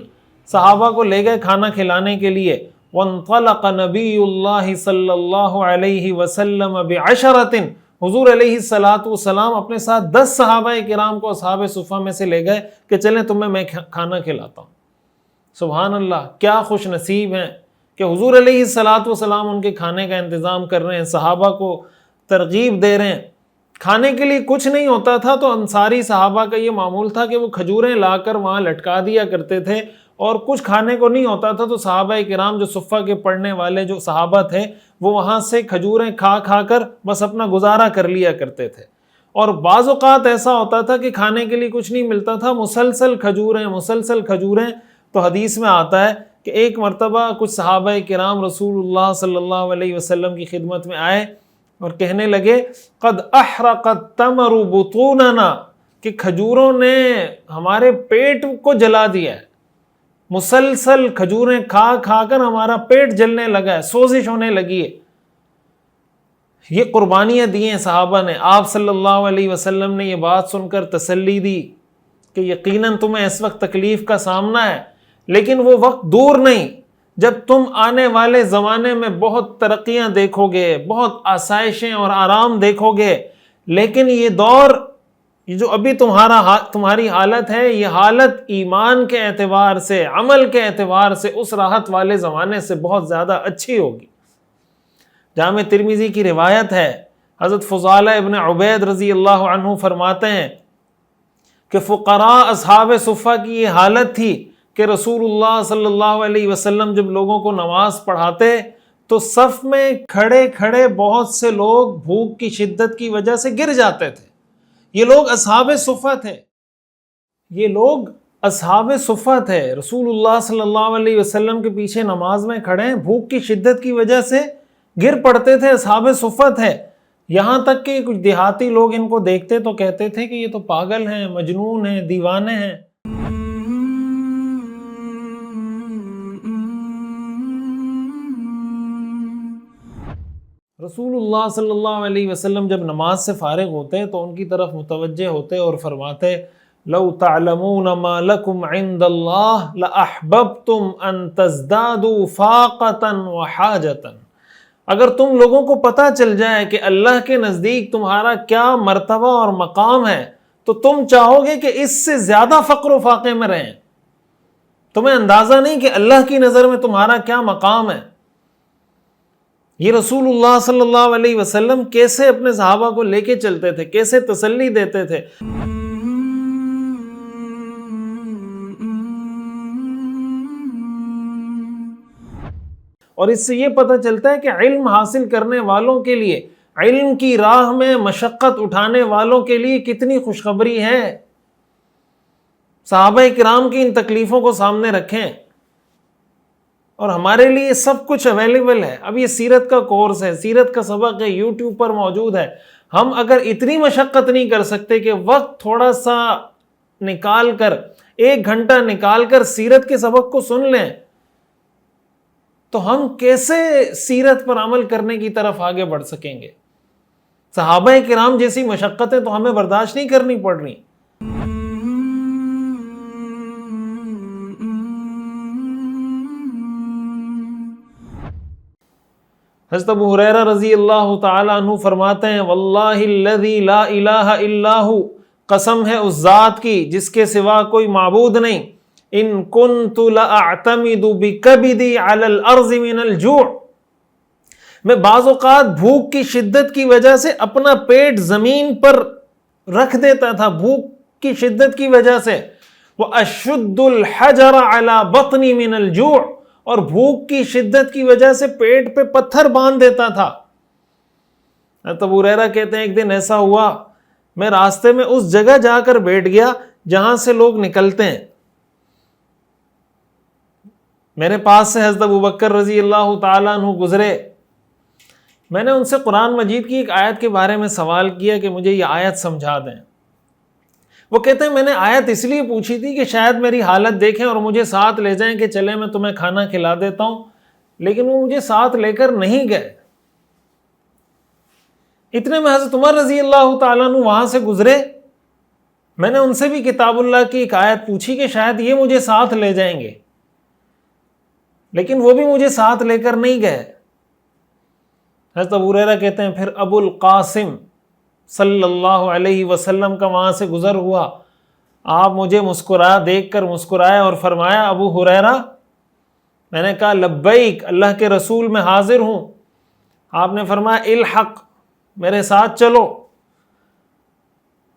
صحابہ کو لے گئے کھانا کھلانے کے لیے۔ وانطلق نبی اللہ صلی اللہ علیہ وسلم بعشرۃ، حضور علیہ السلام اپنے ساتھ 10 صحابہ کرام کو اصحاب صفہ میں سے لے گئے کہ چلیں تمہیں میں کھانا کھلاتا ہوں۔ سبحان اللہ، کیا خوش نصیب ہیں کہ حضور علیہ السلام ان کے کھانے کا انتظام کر رہے ہیں، صحابہ کو ترغیب دے رہے ہیں۔ کھانے کے لیے کچھ نہیں ہوتا تھا تو انصاری صحابہ کا یہ معمول تھا کہ وہ کھجوریں لا کر وہاں لٹکا دیا کرتے تھے، اور کچھ کھانے کو نہیں ہوتا تھا تو صحابہ کرام جو صفہ کے پڑھنے والے جو صحابہ تھے وہ وہاں سے کھجوریں کھا کر بس اپنا گزارا کر لیا کرتے تھے۔ اور بعض اوقات ایسا ہوتا تھا کہ کھانے کے لیے کچھ نہیں ملتا تھا، مسلسل کھجوریں۔ تو حدیث میں آتا ہے کہ ایک مرتبہ کچھ صحابہ کرام رسول اللہ صلی اللہ علیہ وسلم کی خدمت میں آئے اور کہنے لگے قد احرقت تمر بطوننا، کہ کھجوروں نے ہمارے پیٹ کو جلا دیا ہے، مسلسل کھجوریں کھا کھا کر ہمارا پیٹ جلنے لگا ہے، سوزش ہونے لگی ہے۔ یہ قربانیاں دی ہیں صحابہ نے۔ آپ صلی اللہ علیہ وسلم نے یہ بات سن کر تسلی دی کہ یقیناً تمہیں اس وقت تکلیف کا سامنا ہے، لیکن وہ وقت دور نہیں جب تم آنے والے زمانے میں بہت ترقیاں دیکھو گے، بہت آسائشیں اور آرام دیکھو گے، لیکن یہ دور، یہ جو ابھی تمہاری حالت ہے، یہ حالت ایمان کے اعتبار سے، عمل کے اعتبار سے اس راحت والے زمانے سے بہت زیادہ اچھی ہوگی۔ جامع ترمذی کی روایت ہے، حضرت فضالہ ابن عبید رضی اللہ عنہ فرماتے ہیں کہ فقراء اصحاب صفہ کی یہ حالت تھی کہ رسول اللہ صلی اللہ علیہ وسلم جب لوگوں کو نماز پڑھاتے تو صف میں کھڑے کھڑے بہت سے لوگ بھوک کی شدت کی وجہ سے گر جاتے تھے۔ یہ لوگ اصحاب صفہ تھے، یہ لوگ اصحاب صفہ تھے، رسول اللہ صلی اللہ علیہ وسلم کے پیچھے نماز میں کھڑے ہیں، بھوک کی شدت کی وجہ سے گر پڑتے تھے، اصحاب صفہ تھے۔ یہاں تک کہ کچھ دیہاتی لوگ ان کو دیکھتے تو کہتے تھے کہ یہ تو پاگل ہیں، مجنون ہیں، دیوانے ہیں۔ رسول اللہ صلی اللہ علیہ وسلم جب نماز سے فارغ ہوتے تو ان کی طرف متوجہ ہوتے اور فرماتے لو تعلمون ما لکم عند اللہ لأحببتم ان تزدادوا فاقتا وحاجتا۔ اگر تم لوگوں کو پتہ چل جائے کہ اللہ کے نزدیک تمہارا کیا مرتبہ اور مقام ہے تو تم چاہو گے کہ اس سے زیادہ فقر و فاقے میں رہیں۔ تمہیں اندازہ نہیں کہ اللہ کی نظر میں تمہارا کیا مقام ہے۔ یہ رسول اللہ صلی اللہ علیہ وسلم کیسے اپنے صحابہ کو لے کے چلتے تھے، کیسے تسلی دیتے تھے۔ اور اس سے یہ پتہ چلتا ہے کہ علم حاصل کرنے والوں کے لیے، علم کی راہ میں مشقت اٹھانے والوں کے لیے کتنی خوشخبری ہے۔ صحابہ کرام کی ان تکلیفوں کو سامنے رکھیں، اور ہمارے لیے سب کچھ اویلیبل ہے۔ اب یہ سیرت کا کورس ہے، سیرت کا سبق ہے، یوٹیوب پر موجود ہے۔ ہم اگر اتنی مشقت نہیں کر سکتے کہ وقت تھوڑا سا نکال کر، 1 گھنٹہ نکال کر سیرت کے سبق کو سن لیں، تو ہم کیسے سیرت پر عمل کرنے کی طرف آگے بڑھ سکیں گے؟ صحابہ کرام جیسی مشقتیں تو ہمیں برداشت نہیں کرنی پڑ رہی۔ حضرت ابو ہریرہ رضی اللہ تعالی عنہ فرماتے ہیں واللہ الذی لا الہ الا ہو، قسم ہے اس ذات کی جس کے سوا کوئی معبود نہیں، ان کنت لاعتمد بکبدی علی الارض من الجوع، میں بعض اوقات بھوک کی شدت کی وجہ سے اپنا پیٹ زمین پر رکھ دیتا تھا، بھوک کی شدت کی وجہ سے، واشد الحجر علی بطنی من الجوع، اور بھوک کی شدت کی وجہ سے پیٹ پہ پتھر باندھ دیتا تھا۔ ابو ہریرہ کہتے ہیں ایک دن ایسا ہوا، میں راستے میں اس جگہ جا کر بیٹھ گیا جہاں سے لوگ نکلتے ہیں۔ میرے پاس سے حضرت ابو بکر رضی اللہ تعالیٰ عنہ گزرے، میں نے ان سے قرآن مجید کی ایک آیت کے بارے میں سوال کیا کہ مجھے یہ آیت سمجھا دیں۔ وہ کہتے ہیں میں نے آیت اس لیے پوچھی تھی کہ شاید میری حالت دیکھیں اور مجھے ساتھ لے جائیں کہ چلے میں تمہیں کھانا کھلا دیتا ہوں، لیکن وہ مجھے ساتھ لے کر نہیں گئے۔ اتنے میں حضرت عمر رضی اللہ تعالیٰ عنہ وہاں سے گزرے، میں نے ان سے بھی کتاب اللہ کی ایک آیت پوچھی کہ شاید یہ مجھے ساتھ لے جائیں گے، لیکن وہ بھی مجھے ساتھ لے کر نہیں گئے۔ حضرت ابو ہریرہ کہتے ہیں پھر ابو القاسم صلی اللہ علیہ وسلم کا وہاں سے گزر ہوا، آپ مجھے دیکھ کر مسکرائے اور فرمایا ابو ہریرہ، میں نے کہا لبیک اللہ کے رسول میں حاضر ہوں۔ آپ نے فرمایا الحق میرے ساتھ چلو۔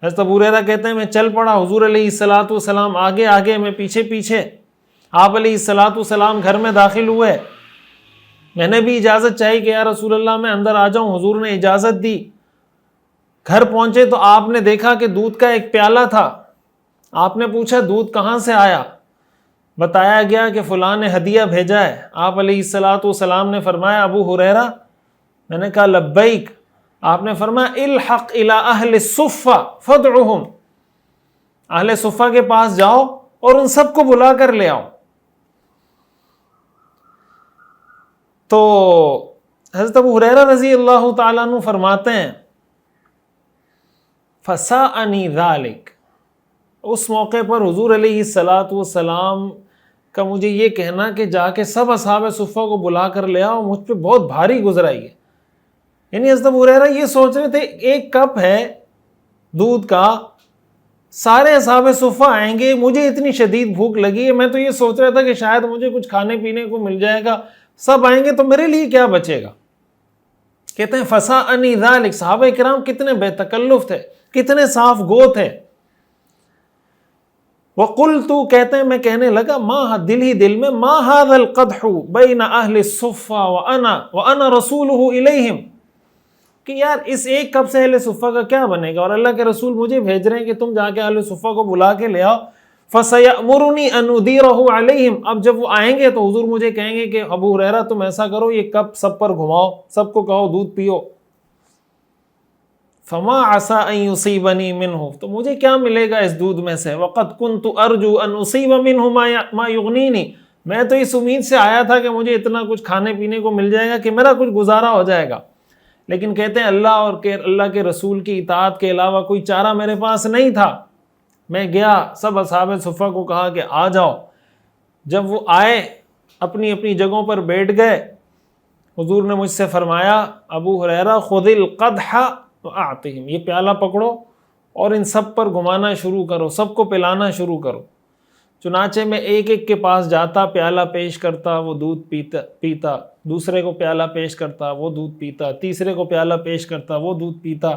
حضرت ابو ہریرہ کہتے ہیں میں چل پڑا، حضور علیہ الصلوۃ والسلام آگے آگے، میں پیچھے پیچھے۔ آپ علیہ الصلوۃ والسلام گھر میں داخل ہوئے، میں نے بھی اجازت چاہی کہ یا رسول اللہ میں اندر آ جاؤں، حضور نے اجازت دی۔ گھر پہنچے تو آپ نے دیکھا کہ دودھ کا ایک پیالہ تھا۔ آپ نے پوچھا دودھ کہاں سے آیا؟ بتایا گیا کہ فلاں نے ہدیہ بھیجا ہے۔ آپ علیہ الصلوۃ والسلام نے فرمایا ابو ہریرہ، میں نے کہا لبیک۔ آپ نے فرمایا الحق الی اہل الصفہ فادعوہم، اہل صفہ کے پاس جاؤ اور ان سب کو بلا کر لے آؤ۔ تو حضرت ابو ہریرہ رضی اللہ تعالیٰ عنہ فرماتے ہیں فَسَاءَنِي ذَلِكَ، اس موقع پر حضور علیہ الصلاۃ والسلام کا مجھے یہ کہنا کہ جا کے سب اصحاب صفہ کو بلا کر لے آؤ، مجھ پہ بہت بھاری گزرا یہ۔ یعنی حضرت ابو ہریرہ یہ سوچ رہے تھے ایک کپ ہے دودھ کا، سارے اصحاب صفہ آئیں گے، مجھے اتنی شدید بھوک لگی ہے، میں تو یہ سوچ رہا تھا کہ شاید مجھے کچھ کھانے پینے کو مل جائے گا، سب آئیں گے تو میرے لیے کیا بچے گا۔ کہتے ہیں فَسَاءَنِي ذَلِكَ، صحابہ کرام کتنے بے تکلف تھے، کتنے صاف گو تھے۔ وَقُلْتُ، کہتے ہیں میں کہنے لگا، دل ہی دل میں، مَا هَذَا الْقَدْحُ بَيْنَ أَهْلِ الصُّفَّةِ وَأَنَا رَسُولُهُ إِلَيْهِمْ، کہ یار اس ایک کپ سے اہل صفہ کا کیا بنے گا، اور اللہ کے رسول مجھے بھیج رہے ہیں کہ تم جا کے اہل صفہ کو بلا کے لے آؤ۔ فَسَيَأْمُرُنِي أَنْ أُدِيرَهُ عَلَيْهِمْ، اب جب وہ آئیں گے تو حضور مجھے کہیں گے کہ ابو ہریرہ تم ایسا کرو، یہ کپ سب پر گھماؤ، سب کو کہو دودھ پیو۔ فَمَا عَسَىٰ أَن يُصِيبَنِي مِنْهُ، تو مجھے کیا ملے گا اس دودھ میں سے، وَقَدْ كُنْتُ أَرْجُو أَنْ أُصِيبَ مِنْهُ مَا يُغْنِينِي، میں تو اس امید سے آیا تھا کہ مجھے اتنا کچھ کھانے پینے کو مل جائے گا کہ میرا کچھ گزارا ہو جائے گا، لیکن کہتے ہیں اللہ کے رسول کی اطاعت کے علاوہ کوئی چارہ میرے پاس نہیں تھا۔ میں گیا، سب اصحاب صفہ کو کہا کہ آ جاؤ۔ جب وہ آئے اپنی اپنی جگہوں پر بیٹھ گئے، حضور نے مجھ سے فرمایا ابو ہریرہ خذ القدح وأعطهم، یہ پیالہ پکڑو اور ان سب پر گھمانا شروع کرو، سب کو پلانا شروع کرو۔ چنانچہ میں ایک ایک کے پاس جاتا، پیالہ پیش کرتا، وہ دودھ پیتا، دوسرے کو پیالہ پیش کرتا، وہ دودھ پیتا، تیسرے کو پیالہ پیش کرتا، وہ دودھ پیتا،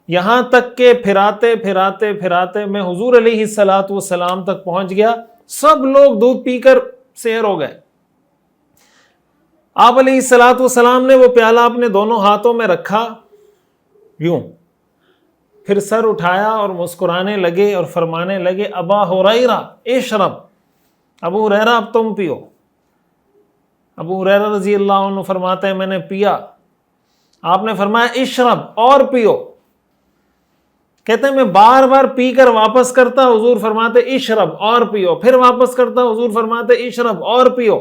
یہاں تک کہ پھراتے پھراتے پھراتے میں حضور علیہ الصلاۃ والسلام تک پہنچ گیا۔ سب لوگ دودھ پی کر سیر ہو گئے۔ آپ علیہ الصلاۃ والسلام نے وہ پیالہ اپنے دونوں ہاتھوں میں رکھا، یوں، پھر سر اٹھایا اور مسکرانے لگے اور فرمانے لگے ابا ہریرہ اشرب، ابو ہریرہ اب تم پیو۔ ابو ہریرہ رضی اللہ عنہ فرماتے ہیں میں نے پیا، آپ نے فرمایا اشرب، اور پیو۔ کہتے ہیں میں بار بار پی کر واپس کرتا، حضور فرماتے اشرب، اور پیو، پھر واپس کرتا، حضور فرماتے اشرب، اور پیو،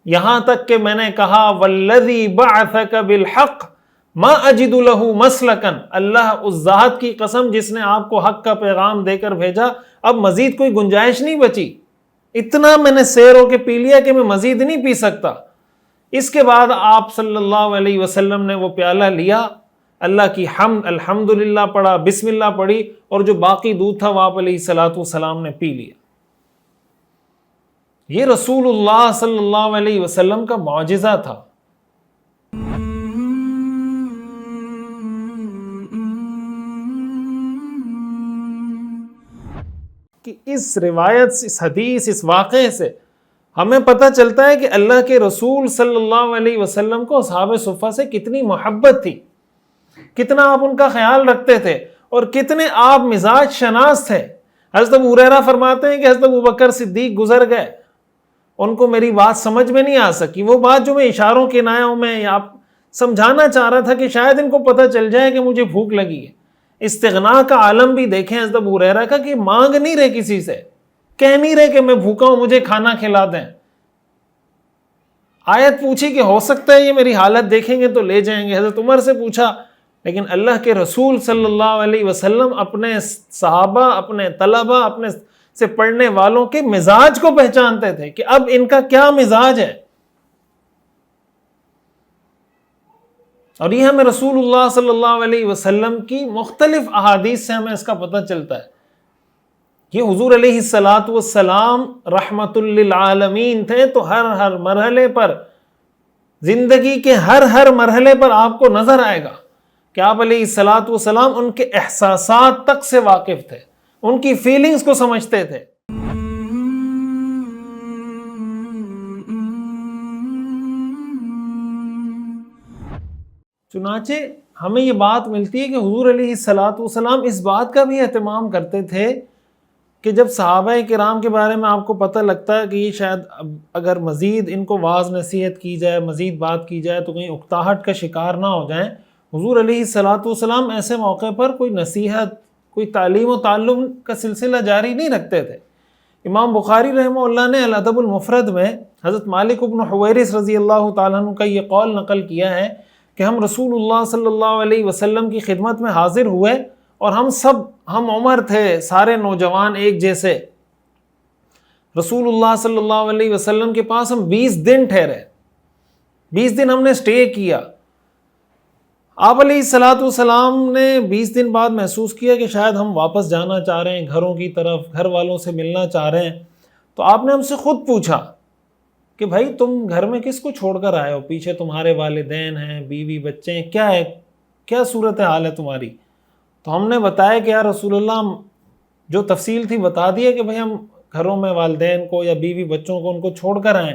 یہاں تک کہ میں نے کہا والذی بعثک بالحق ما اجد له مسلکا، اللہ اس ذات کی قسم جس نے آپ کو حق کا پیغام دے کر بھیجا، اب مزید کوئی گنجائش نہیں بچی، اتنا میں نے سیر ہو کے پی لیا کہ میں مزید نہیں پی سکتا۔ اس کے بعد آپ صلی اللہ علیہ وسلم نے وہ پیالہ لیا، اللہ کی حمد الحمدللہ پڑھا، بسم اللہ پڑھی، اور جو باقی دودھ تھا وہ آپ علیہ الصلاۃ والسلام نے پی لیا۔ یہ رسول اللہ صلی اللہ علیہ وسلم کا معجزہ تھا۔ کہ اس روایت، اس حدیث، اس واقعے سے ہمیں پتہ چلتا ہے کہ اللہ کے رسول صلی اللہ علیہ وسلم کو اصحاب صفہ سے کتنی محبت تھی، کتنا آپ ان کا خیال رکھتے تھے، اور کتنے آپ مزاج شناس تھے۔ حضرت ابو ہریرہ فرماتے ہیں کہ حضرت ابوبکر صدیق گزر گئے، ان کو میری بات سمجھ میں نہیں آ سکی، وہ بات جو میں اشاروں کنایوں میں یا سمجھانا چاہ رہا تھا کہ شاید ان کو پتہ چل جائے کہ مجھے بھوک لگی ہے۔ استغنا کا عالم بھی دیکھیں حضرت ابو ہریرہ کا، کہ مانگ نہیں رہے کسی سے، کہہ نہیں رہے کہ میں بھوکا ہوں مجھے کھانا کھلا دیں۔ آیت پوچھی کہ ہو سکتا ہے یہ میری حالت دیکھیں گے تو لے جائیں گے، حضرت عمر سے پوچھا، لیکن اللہ کے رسول صلی اللہ علیہ وسلم اپنے صحابہ، اپنے طلبہ، اپنے سے پڑھنے والوں کے مزاج کو پہچانتے تھے کہ اب ان کا کیا مزاج ہے۔ اور یہ ہمیں رسول اللہ صلی اللہ علیہ وسلم کی مختلف احادیث سے ہمیں اس کا پتہ چلتا ہے۔ یہ حضور علیہ الصلاۃ والسلام رحمت للعالمین تھے، تو ہر مرحلے پر، زندگی کے ہر مرحلے پر آپ کو نظر آئے گا کہ آپ علیہ الصلاۃ والسلام ان کے احساسات تک سے واقف تھے، ان کی فیلنگز کو سمجھتے تھے۔ چنانچہ ہمیں یہ بات ملتی ہے کہ حضور علیہ الصلاۃ والسلام اس بات کا بھی اہتمام کرتے تھے کہ جب صحابہ کرام کے بارے میں آپ کو پتہ لگتا ہے کہ یہ شاید اگر مزید ان کو واعظ نصیحت کی جائے، مزید بات کی جائے تو کہیں اکتاہٹ کا شکار نہ ہو جائیں، حضور علیہ الصلاۃ والسلام ایسے موقع پر کوئی نصیحت، کوئی تعلیم و تعلم کا سلسلہ جاری نہیں رکھتے تھے۔ امام بخاری رحمہ اللہ نے الادب المفرد میں حضرت مالک بن حویرث رضی اللہ تعالیٰ عنہ کا یہ قول نقل کیا ہے کہ ہم رسول اللہ صلی اللہ علیہ وسلم کی خدمت میں حاضر ہوئے اور ہم عمر تھے، سارے نوجوان ایک جیسے۔ رسول اللہ صلی اللہ علیہ وسلم کے پاس ہم 20 دن ٹھہرے، 20 دن ہم نے سٹے کیا۔ آپ علیہ السلام نے 20 دن بعد محسوس کیا کہ شاید ہم واپس جانا چاہ رہے ہیں گھروں کی طرف، گھر والوں سے ملنا چاہ رہے ہیں، تو آپ نے ہم سے خود پوچھا کہ بھائی تم گھر میں کس کو چھوڑ کر آئے ہو؟ پیچھے تمہارے والدین ہیں، بیوی بچے ہیں، کیا ہے، کیا صورت حال ہے تمہاری؟ تو ہم نے بتایا کہ یا رسول اللہ، ہم جو تفصیل تھی بتا دیا کہ بھائی ہم گھروں میں والدین کو یا بیوی بچوں کو ان کو چھوڑ کر آئیں۔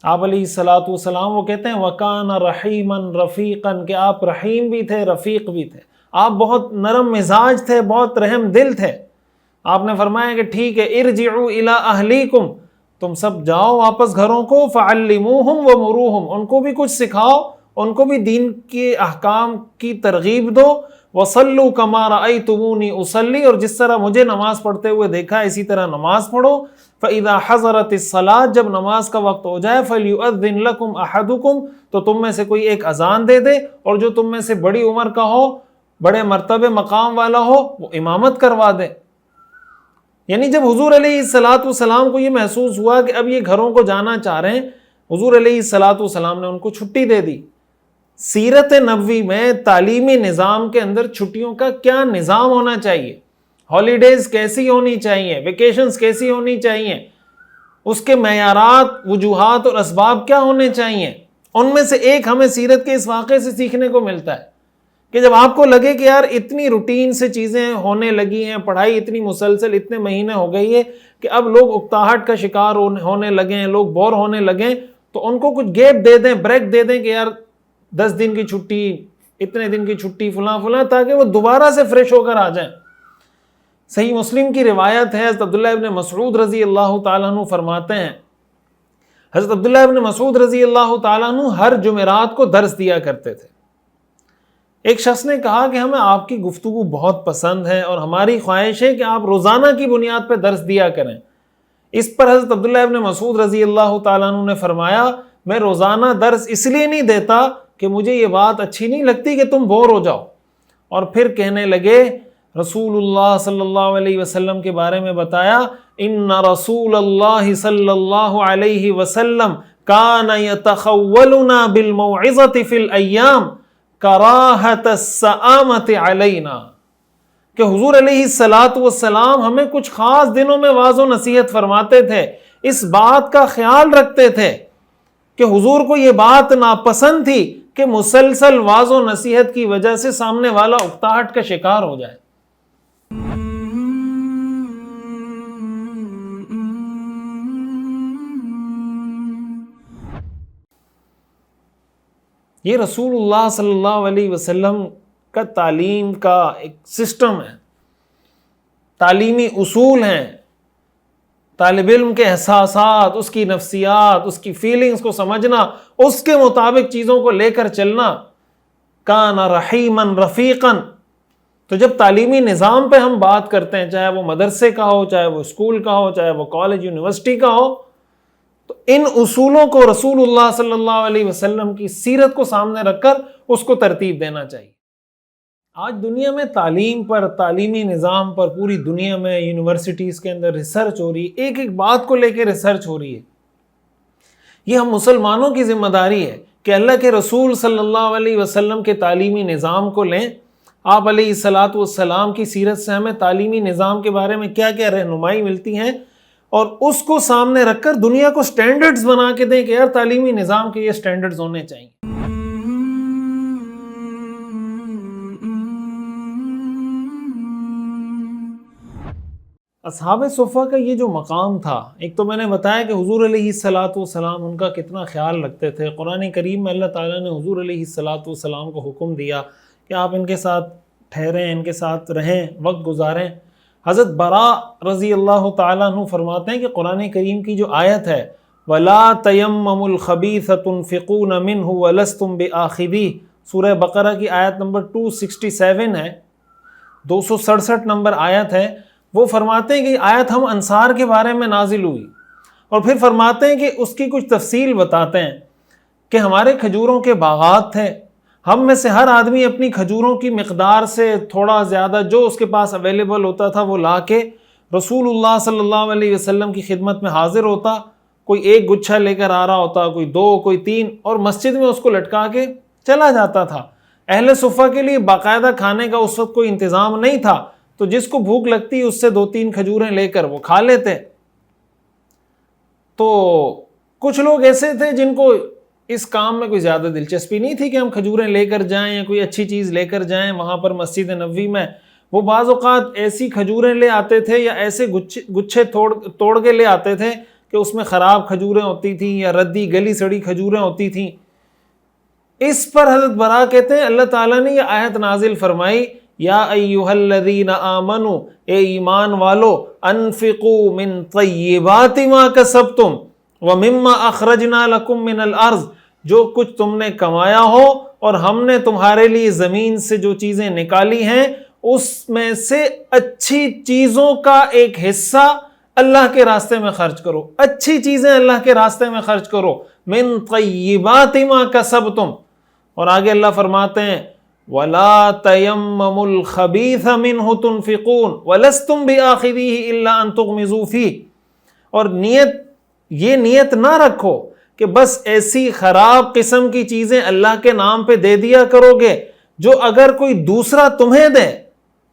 آپ علیہ السلام وہ کہتے ہیں وَكَانَ رَحِيمًا رَفِيقًا، کہ آپ رحیم بھی تھے، رفیق بھی تھے، آپ بہت نرم مزاج تھے، بہت رحم دل تھے۔ آپ نے فرمایا کہ ٹھیک ہے، ارجعوا الی اہلیکم، تم سب جاؤ واپس گھروں کو، فعلموہم ومروہم، ان کو بھی کچھ سکھاؤ، ان کو بھی دین کے احکام کی ترغیب دو، وصلوا کما رأیتمونی اصلی، اور جس طرح مجھے نماز پڑھتے ہوئے دیکھا اسی طرح نماز پڑھو، فإذا حضرت الصلاۃ، جب نماز کا وقت ہو جائے، فلیؤذن لکم احدکم، تو تم میں سے کوئی ایک اذان دے دے، اور جو تم میں سے بڑی عمر کا ہو، بڑے مرتبے مقام والا ہو، وہ امامت کروا دے۔ یعنی جب حضور علیہ السلام کو یہ محسوس ہوا کہ اب یہ گھروں کو جانا چاہ رہے ہیں، حضور علیہ السلام نے ان کو چھٹی دے دی۔ سیرت نبوی میں تعلیمی نظام کے اندر چھٹیوں کا کیا نظام ہونا چاہیے، ہالیڈیز کیسی ہونی چاہیے، ویکیشنز کیسی ہونی چاہیے، اس کے معیارات، وجوہات اور اسباب کیا ہونے چاہیے، ان میں سے ایک ہمیں سیرت کے اس واقعے سے سیکھنے کو ملتا ہے کہ جب آپ کو لگے کہ یار اتنی روٹین سے چیزیں ہونے لگی ہیں، پڑھائی اتنی مسلسل اتنے مہینے ہو گئی ہے کہ اب لوگ اکتاہٹ کا شکار ہونے لگے ہیں، لوگ بور ہونے لگے، تو ان کو کچھ گیپ دے دیں، بریک دے دیں کہ یار 10 دن کی چھٹی، اتنے دن کی چھٹی، فلاں فلاں، تاکہ وہ دوبارہ سے فریش ہو کر آ جائیں۔ صحیح مسلم کی روایت ہے، حضرت عبداللہ ابن مسعود رضی اللہ تعالیٰ عنہ فرماتے ہیں، حضرت عبداللہ ابن مسعود رضی اللہ تعالیٰ عنہ ہر جمعرات کو درس دیا کرتے تھے۔ ایک شخص نے کہا کہ ہمیں آپ کی گفتگو بہت پسند ہے اور ہماری خواہش ہے کہ آپ روزانہ کی بنیاد پہ درس دیا کریں۔ اس پر حضرت عبداللہ ابن مسعود رضی اللہ تعالیٰ عنہ نے فرمایا، میں روزانہ درس اس لیے نہیں دیتا کہ مجھے یہ بات اچھی نہیں لگتی کہ تم بور ہو جاؤ۔ اور پھر کہنے لگے، رسول اللہ صلی اللہ علیہ وسلم کے بارے میں بتایا، ان رسول اللہ صلی اللہ علیہ وسلم کان یتخولنا بالموعظۃ فی الایام کراہۃ السآمۃ علینا، کہ حضور علیہ السلام ہمیں کچھ خاص دنوں میں واعظ و نصیحت فرماتے تھے، اس بات کا خیال رکھتے تھے کہ حضور کو یہ بات ناپسند تھی کہ مسلسل واعظ و نصیحت کی وجہ سے سامنے والا اکتاہٹ کا شکار ہو جائے۔ یہ رسول اللہ صلی اللہ علیہ وسلم کا تعلیم کا ایک سسٹم ہے، تعلیمی اصول ہیں، طالب علم کے احساسات، اس کی نفسیات، اس کی فیلنگز کو سمجھنا، اس کے مطابق چیزوں کو لے کر چلنا۔ کان رحیما رفیقا، تو جب تعلیمی نظام پہ ہم بات کرتے ہیں، چاہے وہ مدرسے کا ہو، چاہے وہ اسکول کا ہو، چاہے وہ کالج یونیورسٹی کا ہو، تو ان اصولوں کو رسول اللہ صلی اللہ علیہ وسلم کی سیرت کو سامنے رکھ کر اس کو ترتیب دینا چاہیے۔ آج دنیا میں تعلیم پر، تعلیمی نظام پر، پوری دنیا میں یونیورسٹیز کے اندر ریسرچ ہو رہی ہے، ایک ایک بات کو لے کے ریسرچ ہو رہی ہے۔ یہ ہم مسلمانوں کی ذمہ داری ہے کہ اللہ کے رسول صلی اللہ علیہ وسلم کے تعلیمی نظام کو لیں۔ آپ علیہ السلام کی سیرت سے ہمیں تعلیمی نظام کے بارے میں کیا کیا رہنمائی ملتی ہیں، اور اس کو سامنے رکھ کر دنیا کو سٹینڈرڈز بنا کے دیں کہ یار تعلیمی نظام کے یہ سٹینڈرڈز ہونے چاہیے۔ اصحاب صفہ کا یہ جو مقام تھا، ایک تو میں نے بتایا کہ حضور علیہ السلام ان کا کتنا خیال رکھتے تھے۔ قرآن کریم میں اللہ تعالیٰ نے حضور علیہ السلام کو حکم دیا کہ آپ ان کے ساتھ ٹھہریں، ان کے ساتھ رہیں، وقت گزاریں۔ حضرت براء رضی اللہ تعالیٰ عنہ فرماتے ہیں کہ قرآن کریم کی جو آیت ہے وَلَا تَيَمَّمُوا الْخَبِيثَ تُنْفِقُونَ مِنْهُ وَلَسْتُمْ بِآخِذِيهِ، سورہ بقرہ کی آیت نمبر 267 ہے۔ 267 نمبر آیت ہے، وہ فرماتے ہیں کہ آیت ہم انصار کے بارے میں نازل ہوئی، اور پھر فرماتے ہیں کہ اس کی کچھ تفصیل بتاتے ہیں کہ ہمارے کھجوروں کے باغات تھے، ہم میں سے ہر آدمی اپنی کھجوروں کی مقدار سے تھوڑا زیادہ جو اس کے پاس اویلیبل ہوتا تھا وہ لا کے رسول اللہ صلی اللہ علیہ وسلم کی خدمت میں حاضر ہوتا، کوئی ایک گچھا لے کر آ رہا ہوتا، کوئی 2 کوئی 3، اور مسجد میں اس کو لٹکا کے چلا جاتا تھا۔ اہل صفہ کے لیے باقاعدہ کھانے کا اس وقت کوئی انتظام نہیں تھا، تو جس کو بھوک لگتی اس سے 2-3 کھجوریں لے کر وہ کھا لیتے۔ تو کچھ لوگ ایسے تھے جن کو اس کام میں کوئی زیادہ دلچسپی نہیں تھی کہ ہم کھجوریں لے کر جائیں یا کوئی اچھی چیز لے کر جائیں وہاں پر مسجد نبوی میں۔ وہ بعض اوقات ایسی کھجوریں لے آتے تھے یا ایسے گچھے توڑ کے لے آتے تھے کہ اس میں خراب کھجوریں ہوتی تھیں یا ردی گلی سڑی کھجوریں ہوتی تھیں۔ اس پر حضرت برا کہتے ہیں اللہ تعالیٰ نے یہ آیت نازل فرمائی، یا ایھا الذین آمنوا، اے ایمان والو، انفقوا من طیبات ما کسبتم ومما اخرجنا لکم من الارض، جو کچھ تم نے کمایا ہو اور ہم نے تمہارے لیے زمین سے جو چیزیں نکالی ہیں اس میں سے اچھی چیزوں کا ایک حصہ اللہ کے راستے میں خرچ کرو، اچھی چیزیں اللہ کے راستے میں خرچ کرو، من طیبات ما کسبتم۔ اور آگے اللہ فرماتے ہیں وَلَا تَيَمَّمُوا الْخَبِيثَ مِنْهُ تُنْفِقُونَ وَلَسْتُمْ بِآخِذِيهِ إِلَّا أَن تُغْمِضُوا فِيهِ، اور یہ نیت نہ رکھو کہ بس ایسی خراب قسم کی چیزیں اللہ کے نام پہ دے دیا کرو گے جو اگر کوئی دوسرا تمہیں دے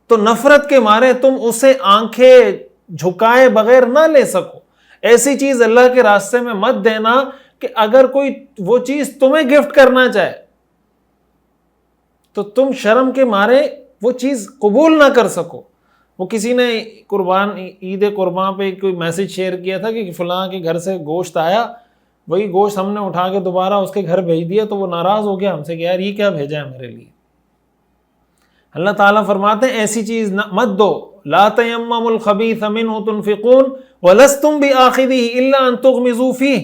تو نفرت کے مارے تم اسے آنکھیں جھکائے بغیر نہ لے سکو۔ ایسی چیز اللہ کے راستے میں مت دینا کہ اگر کوئی وہ چیز تمہیں گفٹ کرنا چاہے تو تم شرم کے مارے وہ چیز قبول نہ کر سکو۔ وہ کسی نے عید قربان پہ کوئی میسج شیئر کیا تھا کہ فلاں کے گھر سے گوشت آیا، وہی گوشت ہم نے اٹھا کے دوبارہ اس کے گھر بھیج دیا، تو وہ ناراض ہو گیا ہم سے کہ یار یہ کیا بھیجا ہے میرے لیے۔ اللہ تعالیٰ فرماتے ہیں ایسی چیز مت دو، لا تیمموا الخبیث منہ تنفقون ولستم بآخذیہ الا ان تغمضوا فیہ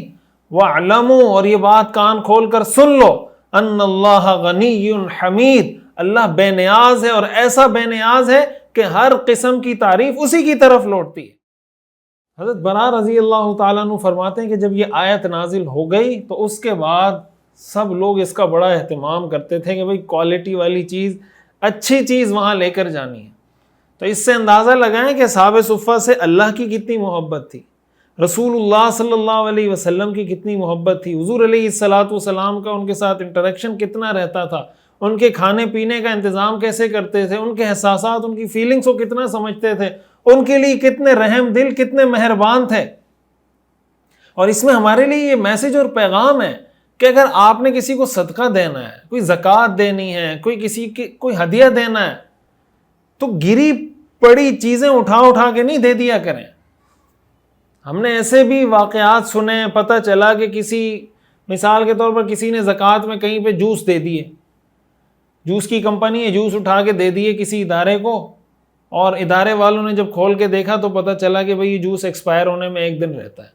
واعلموا، اور یہ بات کان کھول کر سن لو، ان اللہ غنی حمید، اللہ بے نیاز ہے اور ایسا بے نیاز ہے کہ ہر قسم کی تعریف اسی کی طرف لوٹتی ہے۔ حضرت برا رضی اللہ تعالیٰ عنہ فرماتے ہیں کہ جب یہ آیت نازل ہو گئی تو اس کے بعد سب لوگ اس کا بڑا اہتمام کرتے تھے کہ بھئی کوالٹی والی چیز، اچھی چیز وہاں لے کر جانی ہے۔ تو اس سے اندازہ لگائیں کہ اصحاب صفہ سے اللہ کی کتنی محبت تھی، رسول اللہ صلی اللہ علیہ وسلم کی کتنی محبت تھی، حضور علیہ السلام کا ان کے ساتھ انٹریکشن کتنا رہتا تھا، ان کے کھانے پینے کا انتظام کیسے کرتے تھے، ان کے احساسات، ان کی فیلنگز کو کتنا سمجھتے تھے، ان کے لیے کتنے رحم دل، کتنے مہربان تھے۔ اور اس میں ہمارے لیے یہ میسج اور پیغام ہے کہ اگر آپ نے کسی کو صدقہ دینا ہے، کوئی زکوٰۃ دینی ہے، کوئی ہدیہ دینا ہے، تو گری پڑی چیزیں اٹھا کے نہیں دے دیا کریں۔ ہم نے ایسے بھی واقعات سنے، پتہ چلا کہ کسی، مثال کے طور پر کسی نے زکوٰۃ میں کہیں پہ جوس دے دیے، جوس کی کمپنی ہے، جوس اٹھا کے دے دیے کسی ادارے کو، اور ادارے والوں نے جب کھول کے دیکھا تو پتہ چلا کہ بھئی یہ جوس ایکسپائر ہونے میں 1 دن رہتا ہے۔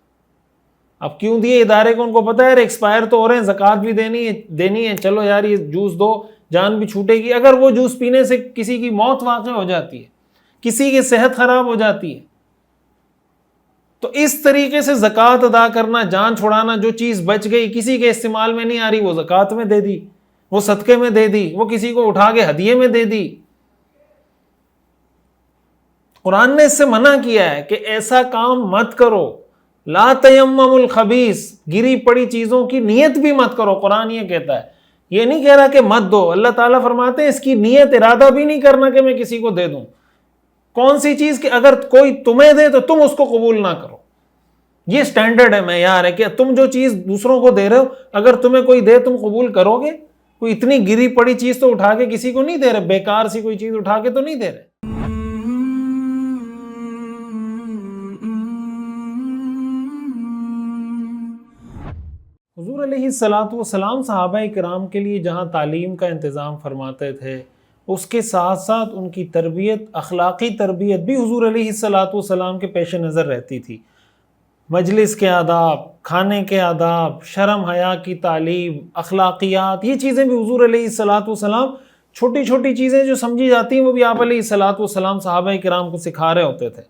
اب کیوں دیے ادارے کو؟ ان کو پتہ ہے ایکسپائر تو ہو رہے ہیں، زکوٰۃ بھی دینی ہے، چلو یار یہ جوس دو، جان بھی چھوٹے گی۔ اگر وہ جوس پینے سے کسی کی موت واقع ہو جاتی ہے، کسی کی صحت خراب ہو جاتی ہے، تو اس طریقے سے زکوٰۃ ادا کرنا، جان چھڑانا، جو چیز بچ گئی کسی کے استعمال میں نہیں آ رہی وہ زکوٰۃ میں دے دی، وہ صدقے میں دے دی، وہ کسی کو اٹھا کے ہدیے میں دے دی۔ قرآن نے اس سے منع کیا ہے کہ ایسا کام مت کرو، لا تیمموا الخبیث، گری پڑی چیزوں کی نیت بھی مت کرو۔ قرآن یہ کہتا ہے، یہ نہیں کہہ رہا کہ مت دو، اللہ تعالیٰ فرماتے ہیں اس کی نیت، ارادہ بھی نہیں کرنا کہ میں کسی کو دے دوں۔ کون سی چیز کہ اگر کوئی تمہیں دے تو تم اس کو قبول نہ کرو، یہ سٹینڈرڈ ہے، معیار ہے کہ تم جو چیز دوسروں کو دے رہے ہو اگر تمہیں کوئی دے تم قبول کرو گے؟ کوئی اتنی گری پڑی چیز تو اٹھا کے کسی کو نہیں دے رہے، بیکار سی کوئی چیز اٹھا کے تو نہیں دے رہے۔ حضور علیہ السلام صحابہ کرام کے لیے جہاں تعلیم کا انتظام فرماتے تھے، اس کے ساتھ ساتھ ان کی تربیت، اخلاقی تربیت بھی حضور علیہ السلام کے پیش نظر رہتی تھی۔ مجلس کے آداب، کھانے کے آداب، شرم حیا کی تعلیم، اخلاقیات، یہ چیزیں بھی حضور علیہ السلام چھوٹی چھوٹی چیزیں جو سمجھی جاتی ہیں وہ بھی آپ علیہ الصلوۃ والسلام صحابہ کرام کو سکھا رہے ہوتے تھے.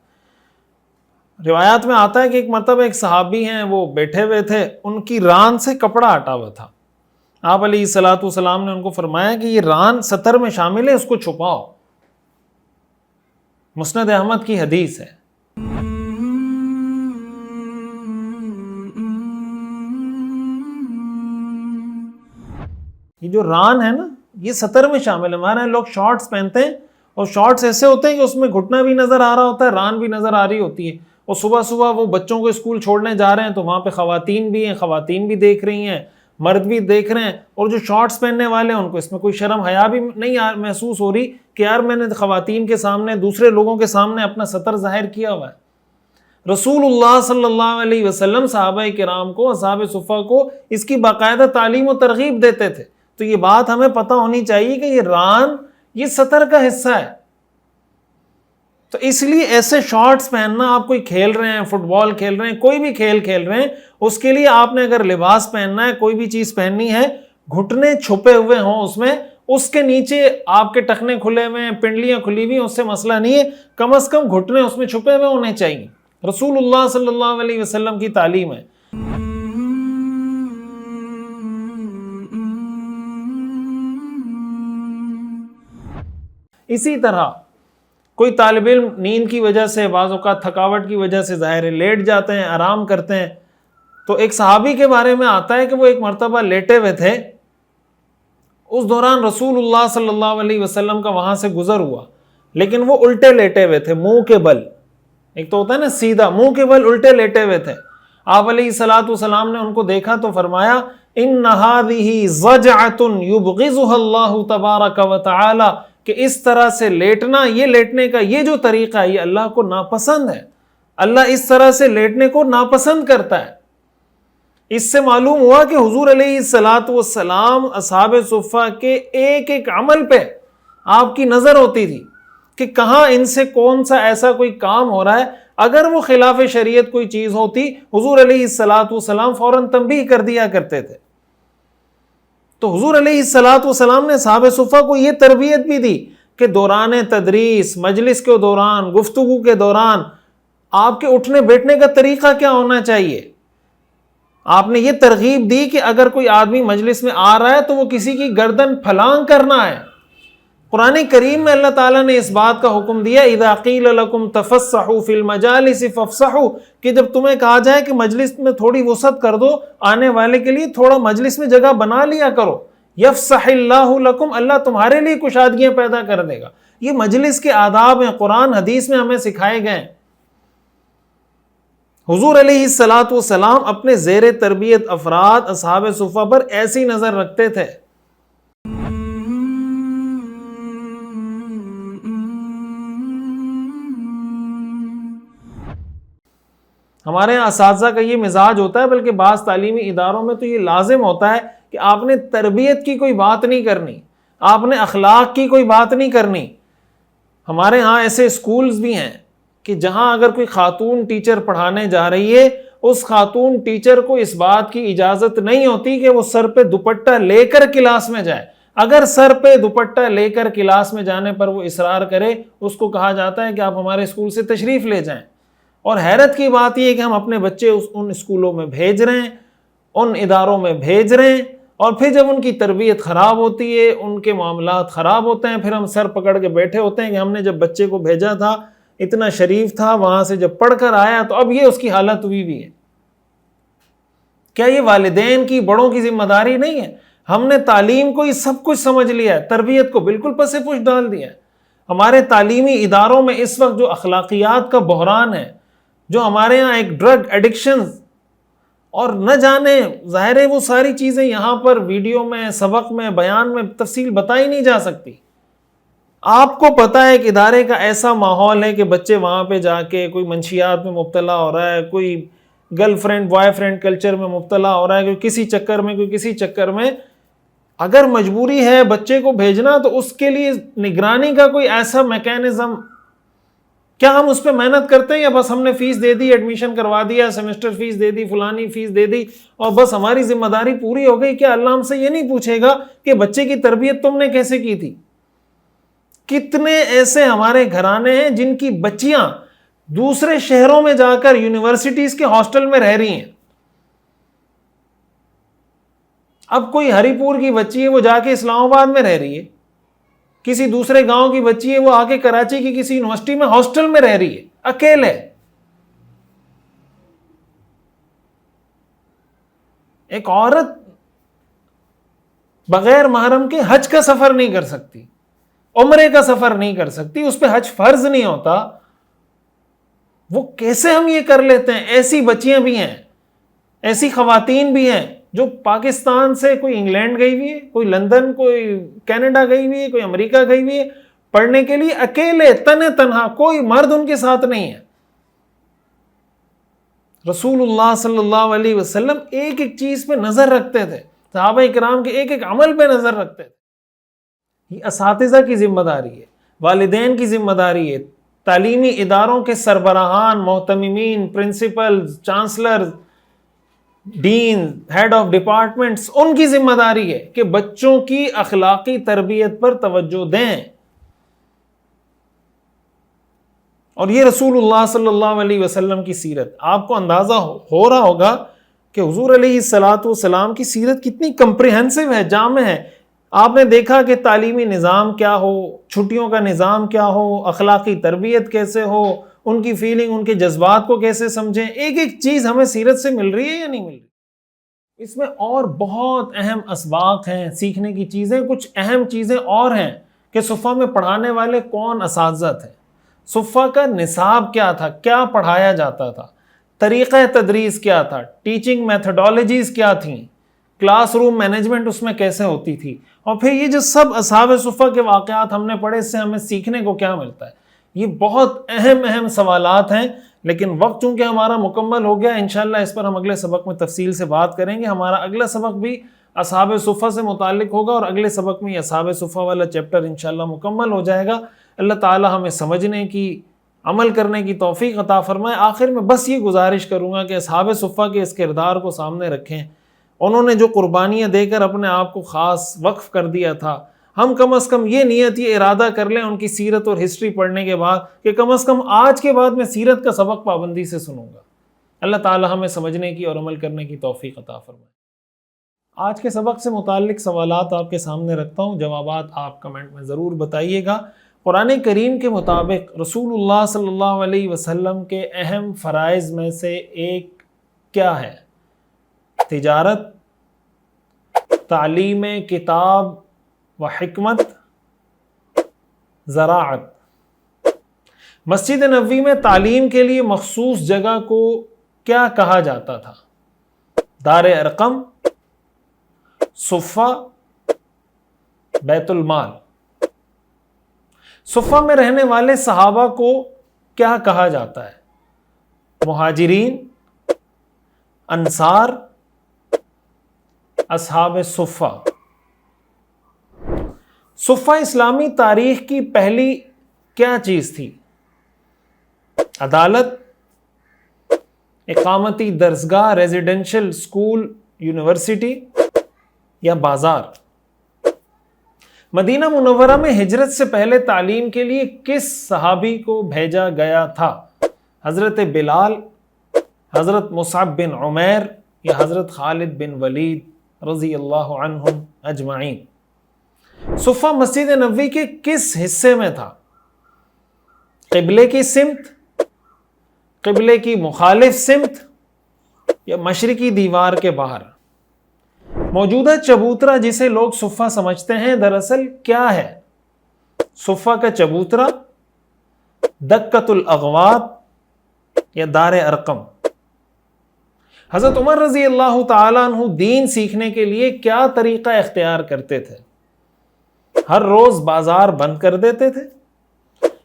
روایات میں آتا ہے کہ ایک مرتبہ ایک صحابی ہیں وہ بیٹھے ہوئے تھے, ان کی ران سے کپڑا ہٹا ہوا تھا. آپ علیہ الصلوۃ والسلام نے ان کو فرمایا کہ یہ ران ستر میں شامل ہے, اس کو چھپاؤ. مسند احمد کی حدیث ہے. یہ جو ران ہے نا یہ ستر میں شامل ہے. ہمارے یہاں لوگ شارٹس پہنتے ہیں اور شارٹس ایسے ہوتے ہیں کہ اس میں گھٹنا بھی نظر آ رہا ہوتا ہے, ران بھی نظر آ رہی ہوتی ہے. اور صبح صبح وہ بچوں کو اسکول چھوڑنے جا رہے ہیں تو وہاں پہ خواتین بھی ہیں, خواتین بھی دیکھ رہی ہیں, مرد بھی دیکھ رہے ہیں, اور جو شارٹس پہننے والے ہیں ان کو اس میں کوئی شرم حیا بھی نہیں محسوس ہو رہی کہ یار میں نے خواتین کے سامنے, دوسرے لوگوں کے سامنے اپنا ستر ظاہر کیا ہوا ہے. رسول اللہ صلی اللہ علیہ وسلم صحابہ کرام کو, اصحاب صفہ کو اس کی باقاعدہ تعلیم و ترغیب دیتے تھے. تو یہ بات ہمیں پتہ ہونی چاہیے کہ یہ ران یہ ستر کا حصہ ہے. تو اس لیے ایسے شارٹس پہننا, آپ کوئی کھیل رہے ہیں, فٹ بال کھیل رہے ہیں, کوئی بھی کھیل کھیل رہے ہیں, اس کے لیے آپ نے اگر لباس پہننا ہے, کوئی بھی چیز پہننی ہے, گھٹنے چھپے ہوئے ہوں اس میں, اس کے نیچے آپ کے ٹخنے کھلے ہوئے ہیں, پنڈلیاں کھلی ہوئی ہیں, اس سے مسئلہ نہیں ہے, کم از کم گھٹنے اس میں چھپے ہوئے ہونے چاہیے. رسول اللہ صلی اللہ علیہ وسلم کی تعلیم ہے. اسی طرح کوئی طالب علم نیند کی وجہ سے, بعض اوقات تھکاوٹ کی وجہ سے ظاہر ہے لیٹ جاتے ہیں, آرام کرتے ہیں. تو ایک صحابی کے بارے میں آتا ہے کہ وہ ایک مرتبہ لیٹے ہوئے تھے, اس دوران رسول اللہ صلی اللہ علیہ وسلم کا وہاں سے گزر ہوا, لیکن وہ الٹے لیٹے ہوئے تھے, منہ کے بل. ایک تو ہوتا ہے نا سیدھا, منہ کے بل الٹے لیٹے ہوئے تھے. آپ علیہ الصلوۃ والسلام نے ان کو دیکھا تو فرمایا ان هذه ضجعۃ یبغضها اللہ تبارک و تعالی, کہ اس طرح سے لیٹنا, یہ لیٹنے کا یہ جو طریقہ ہے یہ اللہ کو ناپسند ہے. اللہ اس طرح سے لیٹنے کو ناپسند کرتا ہے. اس سے معلوم ہوا کہ حضور علیہ الصلوۃ والسلام اصحاب صفہ کے ایک ایک عمل پہ آپ کی نظر ہوتی تھی کہ کہاں ان سے کون سا ایسا کوئی کام ہو رہا ہے. اگر وہ خلاف شریعت کوئی چیز ہوتی, حضور علیہ الصلوۃ والسلام فوراً تنبیہ کر دیا کرتے تھے. تو حضور علیہ الصلوۃ والسلام نے صحابہ صفہ کو یہ تربیت بھی دی کہ دوران تدریس, مجلس کے دوران, گفتگو کے دوران آپ کے اٹھنے بیٹھنے کا طریقہ کیا ہونا چاہیے. آپ نے یہ ترغیب دی کہ اگر کوئی آدمی مجلس میں آ رہا ہے تو وہ کسی کی گردن پھلانگ کرنا ہے. قرآن کریم میں اللہ تعالیٰ نے اس بات کا حکم دیا اذا قیل لکم تفسحوا فی المجالس فافسحوا, کہ جب تمہیں کہا جائے کہ مجلس میں تھوڑی وسعت کر دو, آنے والے کے لیے تھوڑا مجلس میں جگہ بنا لیا کرو. یفسح اللہ لکم, اللہ تمہارے لیے کشادگیاں پیدا کر دے گا. یہ مجلس کے آداب ہیں, قرآن حدیث میں ہمیں سکھائے گئے. حضور علیہ الصلوۃ والسلام اپنے زیر تربیت افراد اصحاب صفہ پر ایسی نظر رکھتے تھے. ہمارے یہاں اساتذہ کا یہ مزاج ہوتا ہے, بلکہ بعض تعلیمی اداروں میں تو یہ لازم ہوتا ہے کہ آپ نے تربیت کی کوئی بات نہیں کرنی, آپ نے اخلاق کی کوئی بات نہیں کرنی. ہمارے ہاں ایسے اسکولز بھی ہیں کہ جہاں اگر کوئی خاتون ٹیچر پڑھانے جا رہی ہے, اس خاتون ٹیچر کو اس بات کی اجازت نہیں ہوتی کہ وہ سر پہ دوپٹہ لے کر کلاس میں جائے. اگر سر پہ دوپٹہ لے کر کلاس میں جانے پر وہ اصرار کرے, اس کو کہا جاتا ہے کہ آپ ہمارے اسکول سے تشریف لے جائیں. اور حیرت کی بات یہ ہے کہ ہم اپنے بچے ان اسکولوں میں بھیج رہے ہیں, ان اداروں میں بھیج رہے ہیں, اور پھر جب ان کی تربیت خراب ہوتی ہے, ان کے معاملات خراب ہوتے ہیں, پھر ہم سر پکڑ کے بیٹھے ہوتے ہیں کہ ہم نے جب بچے کو بھیجا تھا اتنا شریف تھا, وہاں سے جب پڑھ کر آیا تو اب یہ اس کی حالت ہوئی بھی ہے. کیا یہ والدین کی, بڑوں کی ذمہ داری نہیں ہے؟ ہم نے تعلیم کو یہ سب کچھ سمجھ لیا ہے, تربیت کو بالکل پس پش ڈال دیا ہے. ہمارے تعلیمی اداروں میں اس وقت جو اخلاقیات کا بحران ہے, جو ہمارے یہاں ایک ڈرگ ایڈکشن, اور نہ جانے ظاہر ہے وہ ساری چیزیں یہاں پر ویڈیو میں, سبق میں, بیان میں تفصیل بتائی نہیں جا سکتی. آپ کو پتا ہے کہ ادارے کا ایسا ماحول ہے کہ بچے وہاں پہ جا کے کوئی منشیات میں مبتلا ہو رہا ہے, کوئی girl friend boy friend culture میں مبتلا ہو رہا ہے, کوئی کسی چکر میں, کوئی کسی چکر میں. اگر مجبوری ہے بچے کو بھیجنا تو اس کے لیے نگرانی کا کوئی ایسا میکینزم, کیا ہم اس پہ محنت کرتے ہیں, یا بس ہم نے فیس دے دی, ایڈمیشن کروا دیا, سیمسٹر فیس دے دی, فلانی فیس دے دی, اور بس ہماری ذمہ داری پوری ہو گئی؟ کیا اللہ ہم سے یہ نہیں پوچھے گا کہ بچے کی تربیت تم نے کیسے کی تھی, کتنے ایسے ہمارے گھرانے ہیں جن کی بچیاں دوسرے شہروں میں جا کر یونیورسٹیز کے ہاسٹل میں رہ رہی ہیں. اب کوئی ہری پور کی بچی ہے وہ جا کے اسلام آباد میں رہ رہی ہے, کسی دوسرے گاؤں کی بچی ہے وہ آ کے کراچی کی کسی یونیورسٹی میں ہاسٹل میں رہ رہی ہے اکیلے. ایک عورت بغیر محرم کے حج کا سفر نہیں کر سکتی, عمرے کا سفر نہیں کر سکتی, اس پہ حج فرض نہیں ہوتا. وہ کیسے ہم یہ کر لیتے ہیں؟ ایسی بچیاں بھی ہیں, ایسی خواتین بھی ہیں جو پاکستان سے کوئی انگلینڈ گئی ہوئی ہے, کوئی لندن, کوئی کینیڈا گئی ہوئی ہے, کوئی امریکہ گئی ہوئی ہے پڑھنے کے لیے, اکیلے تنہا, کوئی مرد ان کے ساتھ نہیں ہے. رسول اللہ صلی اللہ علیہ وسلم ایک ایک چیز پہ نظر رکھتے تھے, صحابہ کرام کے ایک ایک عمل پہ نظر رکھتے تھے. یہ اساتذہ کی ذمہ داری ہے, والدین کی ذمہ داری ہے, تعلیمی اداروں کے سربراہان, محتممین, principal, chancellor, dean, head of departments, ان کی ذمہ داری ہے کہ بچوں کی اخلاقی تربیت پر توجہ دیں. اور یہ رسول اللہ صلی اللہ علیہ وسلم کی سیرت, آپ کو اندازہ ہو رہا ہوگا کہ حضور علیہ الصلوۃ والسلام کی سیرت کتنی کمپریہنسو ہے, جامع ہے. آپ نے دیکھا کہ تعلیمی نظام کیا ہو, چھٹیوں کا نظام کیا ہو, اخلاقی تربیت کیسے ہو, ان کی فیلنگ, ان کے جذبات کو کیسے سمجھیں, ایک ایک چیز ہمیں سیرت سے مل رہی ہے یا نہیں مل رہی. اس میں اور بہت اہم اسباق ہیں سیکھنے کی چیزیں. کچھ اہم چیزیں اور ہیں کہ صفحہ میں پڑھانے والے کون اساتذہ تھے, صفحہ کا نصاب کیا تھا, کیا پڑھایا جاتا تھا, طریقہ تدریس کیا تھا, ٹیچنگ میتھڈالوجیز کیا تھیں, کلاس روم مینجمنٹ اس میں کیسے ہوتی تھی. اور پھر یہ جو سب اصحاب صفحہ کے واقعات ہم نے پڑھے, اس سے ہمیں سیکھنے کو کیا ملتا ہے. یہ بہت اہم سوالات ہیں, لیکن وقت چونکہ ہمارا مکمل ہو گیا, انشاءاللہ اس پر ہم اگلے سبق میں تفصیل سے بات کریں گے. ہمارا اگلا سبق بھی اصحاب صفحہ سے متعلق ہوگا, اور اگلے سبق میں یہ اصحاب صفحہ والا چیپٹر انشاءاللہ مکمل ہو جائے گا. اللہ تعالی ہمیں سمجھنے کی, عمل کرنے کی توفیق عطا فرمائے. آخر میں بس یہ گزارش کروں گا کہ اصحاب صفحہ کے اس کردار کو سامنے رکھیں. انہوں نے جو قربانیاں دے کر اپنے آپ کو خاص وقف کر دیا تھا, ہم کم از کم یہ نیت, یہ ارادہ کر لیں ان کی سیرت اور ہسٹری پڑھنے کے بعد کہ کم از کم آج کے بعد میں سیرت کا سبق پابندی سے سنوں گا. اللہ تعالی ہمیں سمجھنے کی اور عمل کرنے کی توفیق عطا فرمائے. آج کے سبق سے متعلق سوالات آپ کے سامنے رکھتا ہوں, جوابات آپ کمنٹ میں ضرور بتائیے گا. قرآن کریم کے مطابق رسول اللہ صلی اللہ علیہ وسلم کے اہم فرائض میں سے ایک کیا ہے؟ تجارت, تعلیم کتاب و حکمت, زراعت. مسجد نبوی میں تعلیم کے لیے مخصوص جگہ کو کیا کہا جاتا تھا؟ دار ارقم, صفہ, بیت المال. صفہ میں رہنے والے صحابہ کو کیا کہا جاتا ہے؟ مہاجرین, انصار, اصحاب صفہ. صفہ اسلامی تاریخ کی پہلی کیا چیز تھی؟ عدالت, اقامتی درسگاہ, ریزیڈنشل اسکول, یونیورسٹی یا بازار. مدینہ منورہ میں ہجرت سے پہلے تعلیم کے لیے کس صحابی کو بھیجا گیا تھا؟ حضرت بلال, حضرت مصعب بن عمیر یا حضرت خالد بن ولید رضی اللہ عنہم اجمعین. صفہ مسجد نبوی کے کس حصے میں تھا؟ قبلے کی سمت, قبلے کی مخالف سمت یا مشرقی دیوار کے باہر؟ موجودہ چبوترا جسے لوگ صفہ سمجھتے ہیں دراصل کیا ہے؟ صفہ کا چبوترا, دکۃ الاغوات یا دار ارقم؟ حضرت عمر رضی اللہ تعالیٰ عنہ دین سیکھنے کے لیے کیا طریقہ اختیار کرتے تھے؟ ہر روز بازار بند کر دیتے تھے,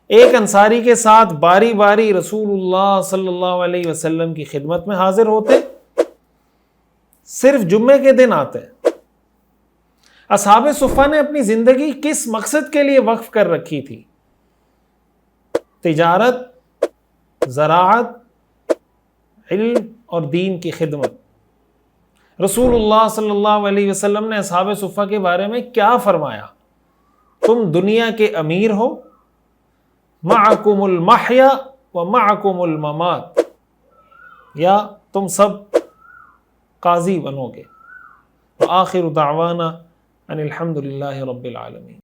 ایک انصاری کے ساتھ باری باری رسول اللہ صلی اللہ علیہ وسلم کی خدمت میں حاضر ہوتے, صرف جمعے کے دن آتے. اصحاب صفہ نے اپنی زندگی کس مقصد کے لیے وقف کر رکھی تھی؟ تجارت, زراعت, علم اور دین کی خدمت. رسول اللہ صلی اللہ علیہ وسلم نے اصحاب صفہ کے بارے میں کیا فرمایا؟ تم دنیا کے امیر ہو، معکم المحیا و معکم الممات، یا تم سب قاضی بنو گے۔ وآخر دعوانا ان الحمد للہ رب العالمین۔